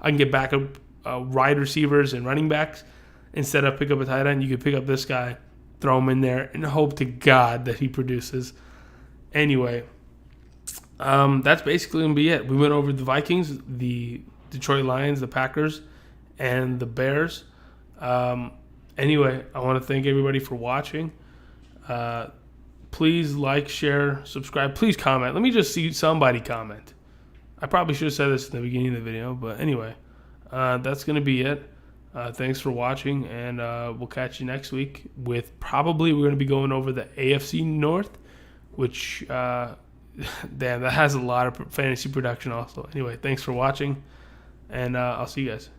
I can get backup wide receivers and running backs instead of pick up a tight end. You could pick up this guy, throw him in there, and hope to God that he produces. Anyway. That's basically going to be it. We went over the Vikings, the Detroit Lions, the Packers, and the Bears. Anyway, I want to thank everybody for watching. Please like, share, subscribe. Please comment. Let me just see somebody comment. I probably should have said this in the beginning of the video, but anyway, that's going to be it. Thanks for watching, and we'll catch you next week with we're going to be going over the AFC North, which... damn, that has a lot of fantasy production also. Anyway, thanks for watching, and I'll see you guys.